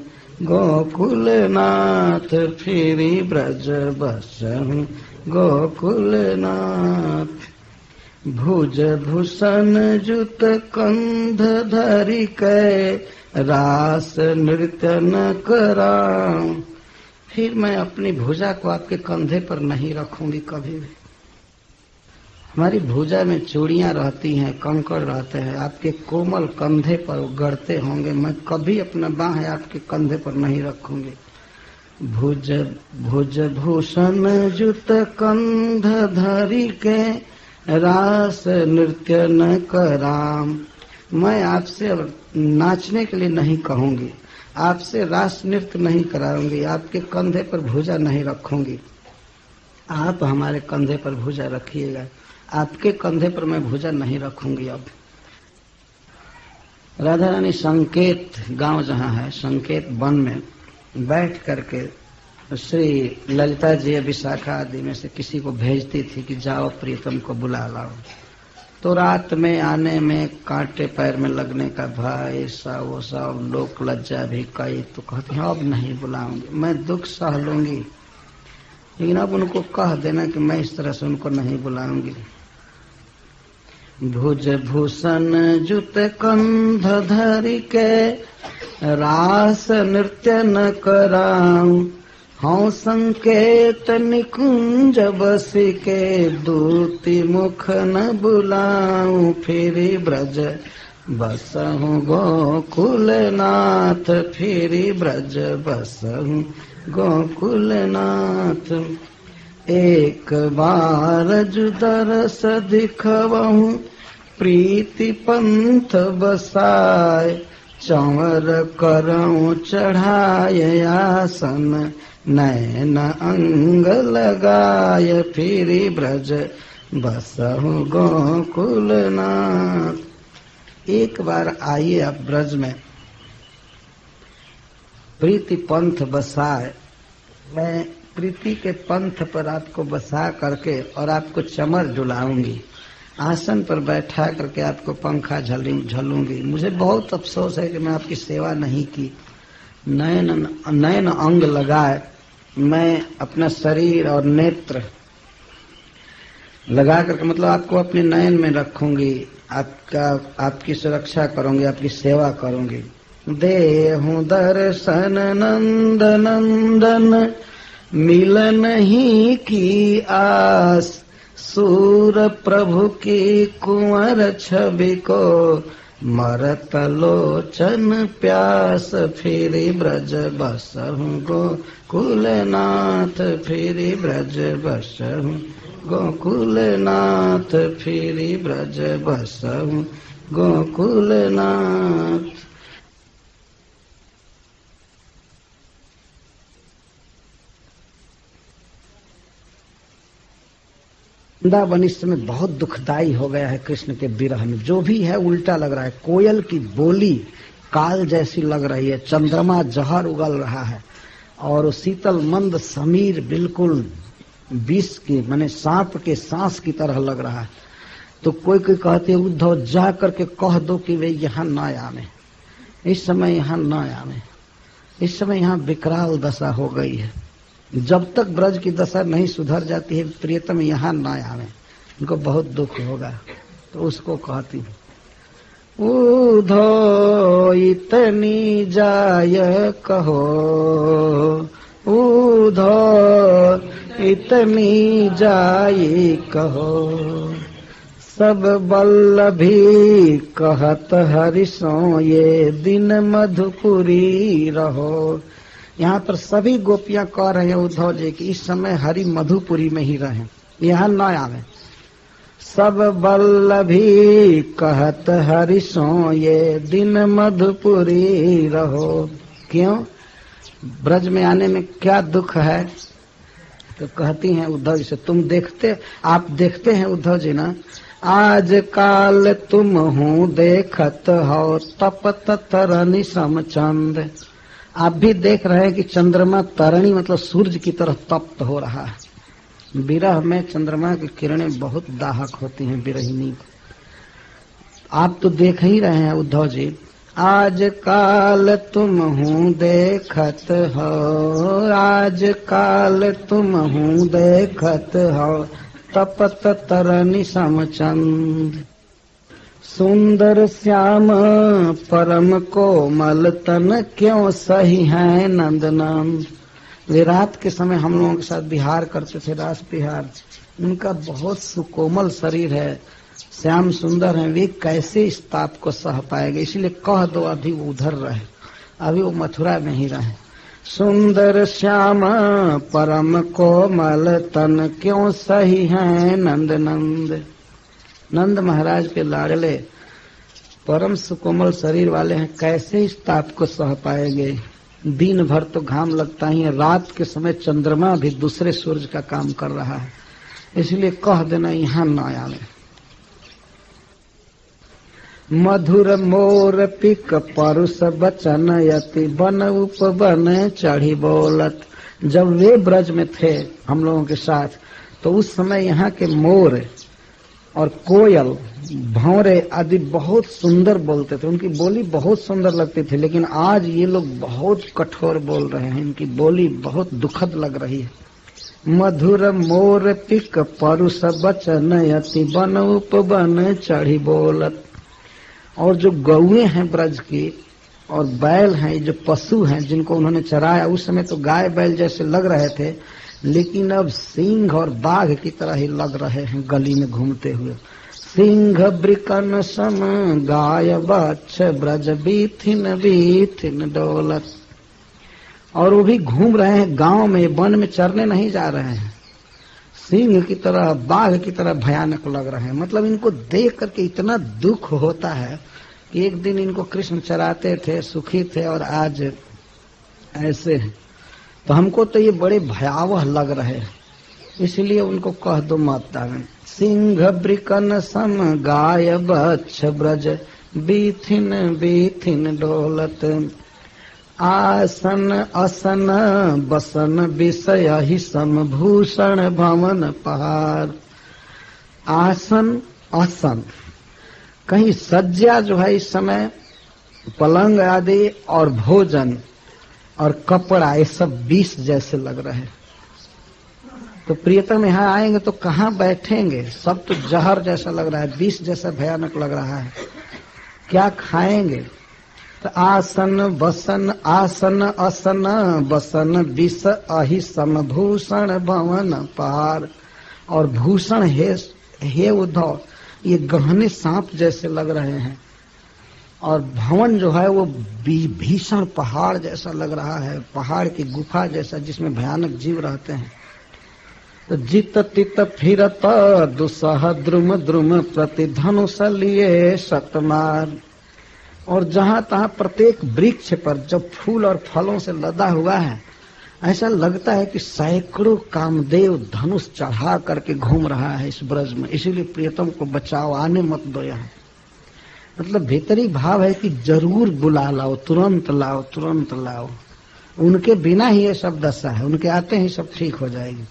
गोकुल नाथ, फिरी ब्रज बसहु गोकुल नाथ। भुज भूषण जुत कंध धरि कै, रास नृत्य न कराऊं। फिर मैं अपनी भुजा को आपके कंधे पर नहीं रखूंगी कभी भी। हमारी भुजा में चूड़ियां रहती हैं, कंकड़ रहते हैं, आपके कोमल कंधे पर गड़ते होंगे। मैं कभी अपना बाह आपके कंधे पर नहीं रखूंगी। भुज भुज भूषण जुत कंध धरि के, रास नृत्य न कराम। मैं आपसे नाचने के लिए नहीं कहूंगी, आपसे रास नृत्य नहीं कराऊंगी, आपके कंधे पर भुजा नहीं रखूंगी। आप हमारे कंधे पर भुजा रखिएगा, आपके कंधे पर मैं भुजा नहीं रखूंगी। अब राधा रानी संकेत गांव जहाँ है, संकेत वन में बैठ करके श्री ललिता जी विशाखा आदि में से किसी को भेजती थी कि जाओ प्रीतम को बुला लाओ। तो रात में आने में कांटे पैर में लगने का भय, ऐसा वो सब लोक लज्जा भी कई। तो कहती हैं अब नहीं बुलाऊंगी, मैं दुख सह लूंगी, लेकिन अब उनको कह देना कि मैं इस तरह से उनको नहीं बुलाऊंगी। भुज भूषण जुत कंध धरि के, रास नृत्य न कराऊं। हूँ संकेत निकुंज बसी के, दूती मुख न बुलाऊं। फिरी ब्रज बसहु गोकुल नाथ, फिरी ब्रज बसहु गोकुल नाथ। एक बार जुदरस दिखवहु, प्रीति पंथ बसाय। चंवर करऊं चढ़ाय आसन, नैन अंग लगाय। फिरी ब्रज बसहु गोकुल नाथ। एक बार आइए आप ब्रज में, प्रीति पंथ बसाए, मैं प्रीति के पंथ पर आपको बसा करके और आपको चमर डुलाऊंगी, आसन पर बैठा करके आपको पंखा झलूंगी। मुझे बहुत अफसोस है कि मैं आपकी सेवा नहीं की। नयन अंग लगाए मैं अपना शरीर और नेत्र लगा करके, मतलब आपको अपने नयन में रखूंगी, आपकी सुरक्षा करूंगी, आपकी सेवा करूंगी। देहु दर्शन नंद नंदन मिल नहीं की आस, सूर प्रभु की कुंवर छवि को मरत लोचन प्यास, फिरी ब्रज बसहु गोकुलनाथ, फिरी ब्रज बसहु गोकुलनाथ, फिरी ब्रज बसहु गोकुलनाथ। वृंदावन इस समय बहुत दुखदाई हो गया है कृष्ण के विरह में। जो भी है उल्टा लग रहा है। कोयल की बोली काल जैसी लग रही है, चंद्रमा जहर उगल रहा है, और शीतल मंद समीर बिल्कुल विष की माने सांप के सांस की तरह लग रहा है। तो कोई कोई कहते हैं उद्धव जा करके कह दो कि वे यहाँ न आवे, इस समय यहाँ न आवे, इस समय यहाँ विकराल दशा हो गई है। जब तक ब्रज की दशा नहीं सुधर जाती है प्रियतम यहाँ न आवे, उनको बहुत दुख होगा। तो उसको कहती हूँ उधो इतनी जाय कहो, उधो इतनी जाय कहो, सब बल्लभी कहत हरिसो ये दिन मधुपुरी रहो। यहाँ पर सभी गोपियां कह रहे हैं उद्धव जी की इस समय हरि मधुपुरी में ही रहें, यहाँ न आवे। सब बल्लभी कहत हरिसो ये दिन मधुपुरी रहो। क्यों? ब्रज में आने में क्या दुख है? तो कहती हैं उद्धव जी से, आप देखते हैं उद्धव जी ना, आज काल तुम हूँ देखत हो तपत तरनी समचंद। आप भी देख रहे हैं कि चंद्रमा तरणी मतलब सूरज की तरह तप्त हो रहा है। विरह में चंद्रमा की किरणें बहुत दाहक होती हैं विरहिनी। आप तो देख ही रहे हैं उद्धव जी, आज काल तुम हूँ देखत हो, आज काल तुम हूँ देखत हो तपत तरनी समचंद। सुंदर श्याम परम कोमल तन क्यों सही है नंदनंद। वे रात के समय हम लोगों के साथ विहार करते थे, रास विहार। उनका बहुत सुकोमल शरीर है, श्याम सुंदर है, वे कैसे इस ताप को सह पाएंगे? इसलिए कह दो अभी वो उधर रहे, अभी वो मथुरा में ही रहे। सुंदर श्याम परम कोमल तन क्यों सही है नंदनंद। नंद महाराज के लाडले परम सुकोमल शरीर वाले हैं, कैसे इस ताप को सह पाएंगे? दिन भर तो घाम लगता ही है, रात के समय चंद्रमा भी दूसरे सूरज का काम कर रहा है। इसलिए कह देना यहाँ न आवे। मधुर मोर पिक परुष बचन यति बन उपवन चढ़ी बोलत। जब वे ब्रज में थे हम लोगों के साथ, तो उस समय यहाँ के मोर और कोयल भौरे आदि बहुत सुंदर बोलते थे, उनकी बोली बहुत सुंदर लगती थी। लेकिन आज ये लोग बहुत कठोर बोल रहे हैं, इनकी बोली बहुत दुखद लग रही है। मधुर मोर पिक परुष बचन यति बन उपवन चढ़ी बोलत। और जो गौएं हैं ब्रज की और बैल हैं, जो पशु हैं जिनको उन्होंने चराया, उस समय तो गाय बैल जैसे लग रहे थे, लेकिन अब सिंह और बाघ की तरह ही लग रहे हैं गली में घूमते हुए। सिंह ब्रिकन सम गाय बच्छ ब्रज बीथिन बीथिन डोलत। और वो भी घूम रहे हैं गांव में, वन में चरने नहीं जा रहे हैं। सिंह की तरह बाघ की तरह भयानक लग रहे हैं। मतलब इनको देख करके इतना दुख होता है कि एक दिन इनको कृष्ण चराते थे, सुखी थे, और आज ऐसे हैं। तो हमको तो ये बड़े भयावह लग रहे हैं, इसलिए उनको कह दो मत आवे। सिंह ब्रिकन सम गाय बच्छ ब्रज बीथिन बीथिन डोलत। आसन असन बसन विषय ही समभूषण भवन पहाड़। आसन असन, कहीं सज्जा जो है इस समय पलंग आदि और भोजन और कपड़ा ये सब विष जैसे लग रहे हैं। तो प्रियतम यहाँ आएंगे तो कहाँ बैठेंगे? सब तो जहर जैसा लग रहा है, विष जैसा भयानक लग रहा है। क्या खाएंगे? तो आसन बसन, आसन असन बसन विष अहि समभूषण भवन पहाड़। और भूषण हे उद्धव, ये गहने सांप जैसे लग रहे हैं। और भवन जो है वो भीषण पहाड़ जैसा लग रहा है, पहाड़ की गुफा जैसा जिसमें भयानक जीव रहते हैं। तो जित तित फिरत दुसह द्रुम द्रुम प्रति धनुष लिए शतमार। और जहां तहां प्रत्येक वृक्ष पर जब फूल और फलों से लदा हुआ है, ऐसा लगता है कि सैकड़ों कामदेव धनुष चढ़ा करके घूम रहा है इस ब्रज में। इसीलिए प्रियतम को बचाओ, आने मत दो यहाँ। मतलब भीतरी भाव है कि जरूर बुला लाओ, तुरंत लाओ, तुरंत लाओ। उनके बिना ही ये सब दशा है, उनके आते ही सब ठीक हो जाएगी।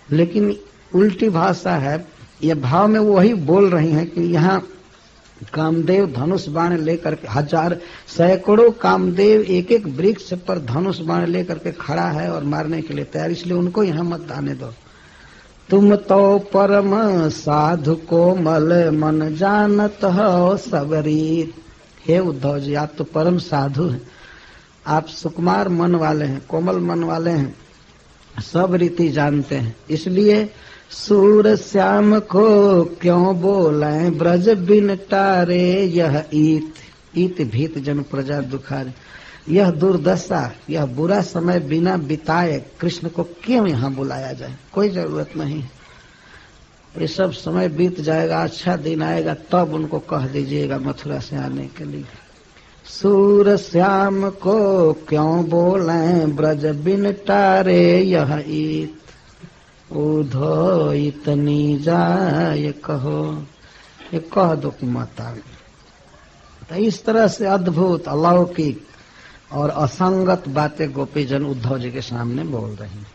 लेकिन उल्टी भाषा है, ये भाव में वही बोल रही हैं कि यहाँ कामदेव धनुष बाण लेकर के, हजार सैकड़ों कामदेव एक एक वृक्ष पर धनुष बाण लेकर के खड़ा है और मारने के लिए तैयार, इसलिए उनको यहाँ मत आने दो। तुम तो परम साधु कोमल मन जानत हो सबरीत। हे उद्धव जी, आप तो परम साधु हैं, आप सुकुमार मन वाले हैं, कोमल मन वाले हैं, सब रीति जानते हैं। इसलिए सूर श्याम को क्यों बोले ब्रज बिन टारे यह ईत भीत जन प्रजा दुखारे। यह दुर्दशा, यह बुरा समय बिना बिताए कृष्ण को क्यों यहाँ बुलाया जाए? कोई जरूरत नहीं। ये सब समय बीत जाएगा, अच्छा दिन आएगा तब उनको कह दीजिएगा मथुरा से आने के लिए। सूर श्याम को क्यों बोले ब्रज बिन टारे यह ईत। उधो इतनी जाय कहो, ये कह दो कि मत आवे। तो इस तरह से अद्भुत अलौकिक और असंगत बातें गोपीजन उद्धव जी के सामने बोल रही हैं।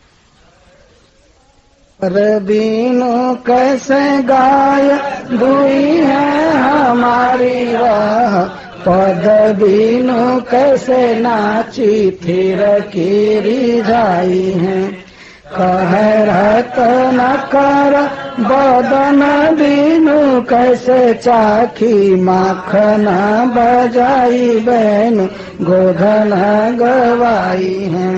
पर बीनो कैसे गाय दुई है हमारी राह, पद बीनो कैसे नाची फिर की रिझाई है। कह रहत न कर बदन बीनु कैसे चाखी, माखन बजाई बहन गोधन गवाई है।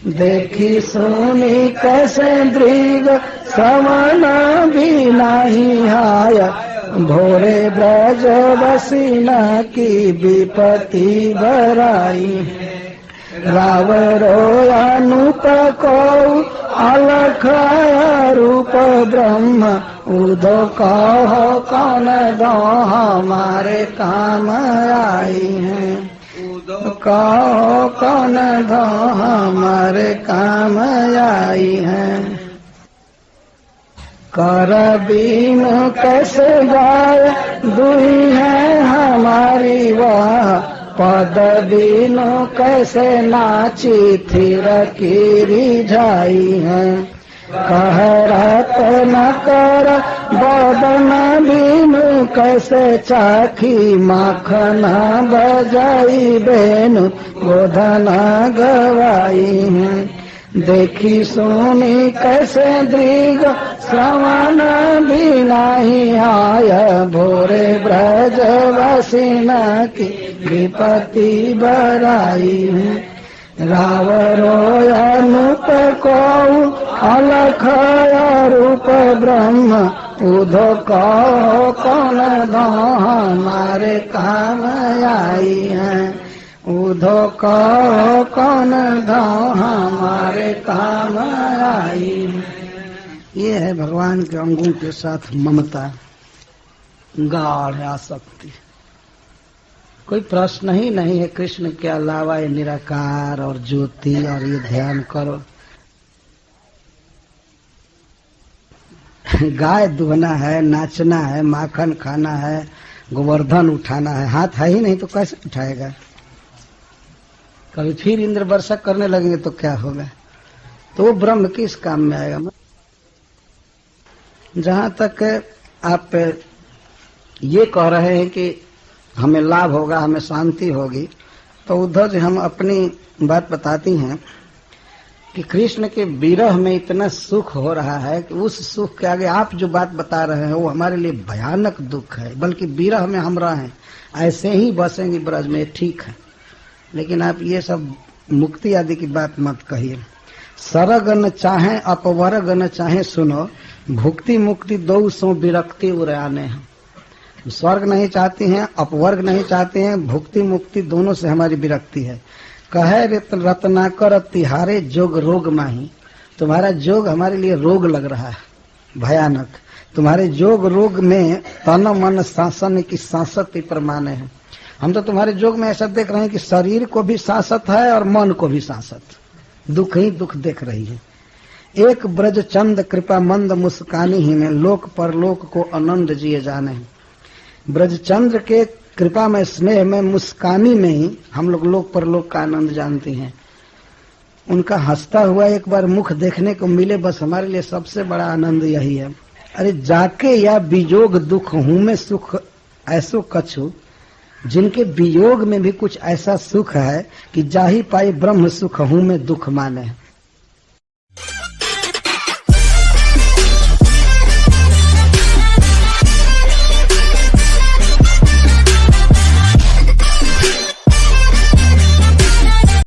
देखी सुनी कैसे दृग श्रवण भी नहीं आया, भोरे ब्रज बसीना की विपत्ति बराई है। रावरो अनूप को अलख रूप ब्रह्म, उदो कहो कौन दो हमारे काम आई हैं। कहो कौन दो हमारे काम आई हैं। कर बीन कैसे गाय दुई है हमारी वाह, पद बीनो कैसे नाची थिर की रिझाई है। कह रहत न कर बदन बीनु कैसे चाखी, माखन बजाई बेनु गोधन गवाई है। देखी सुनी कैसे दृग श्रवण भी नहीं आया, भोरे ब्रज वसीना की विपत्ति बराई है। रावरो अनूप को अलख रूप ब्रह्म, उधो कहो कौन दो हमारे काम आई है। उधो कहो कौन दो हमारे काम आई है। ये है भगवान के अंगों के साथ ममता, गाढ़ आसक्ति। कोई प्रश्न ही नहीं है कृष्ण के अलावा, ये निराकार और ज्योति और ये ध्यान करो। गाय दुहना है, नाचना है, माखन खाना है, गोवर्धन उठाना है, हाथ है ही नहीं तो कैसे उठाएगा? कभी फिर इंद्र वर्षा करने लगेंगे तो क्या होगा? तो वो ब्रह्म किस काम में आएगा? जहां तक आप ये कह रहे हैं कि हमें लाभ होगा, हमें शांति होगी, तो उद्धव जी हम अपनी बात बताती हैं कि कृष्ण के विरह में इतना सुख हो रहा है कि उस सुख के आगे आप जो बात बता रहे हैं वो हमारे लिए भयानक दुख है। बल्कि विरह में हम रहें, ऐसे ही बसेंगे ब्रज में, ठीक है, लेकिन आप ये सब मुक्ति आदि की बात मत कहिए। सरग न चाहे अपवर्ग न चाहे सुनो, भुक्ति मुक्ति दो सो विरक्ति उड़ाने हैं। स्वर्ग नहीं चाहती हैं, अपवर्ग नहीं चाहते हैं, भुक्ति मुक्ति दोनों से हमारी विरक्ति है। कहे रत्नाकर तिहारे जोग रोग माही, तुम्हारा जोग हमारे लिए रोग लग रहा है भयानक। तुम्हारे जोग रोग में तन मन शासन की सांसत प्रमाण है। हम तो तुम्हारे जोग में ऐसा देख रहे हैं कि शरीर को भी सांसत है और मन को भी सांसत, दुख ही दुख देख रही है। एक ब्रज चंद कृपा मंद मुस्कानी ही में लोक परलोक को आनंद जिए जाने। ब्रजचंद्र के कृपा में, स्नेह में, मुस्कानी में ही हम लोग लोक परलोक का आनंद जानते हैं। उनका हंसता हुआ एक बार मुख देखने को मिले, बस हमारे लिए सबसे बड़ा आनंद यही है। अरे जाके या वियोग दुख हूं में सुख ऐसो कछु, जिनके वियोग में भी कुछ ऐसा सुख है कि जाही पाई ब्रह्म सुख हूं में दुख माने।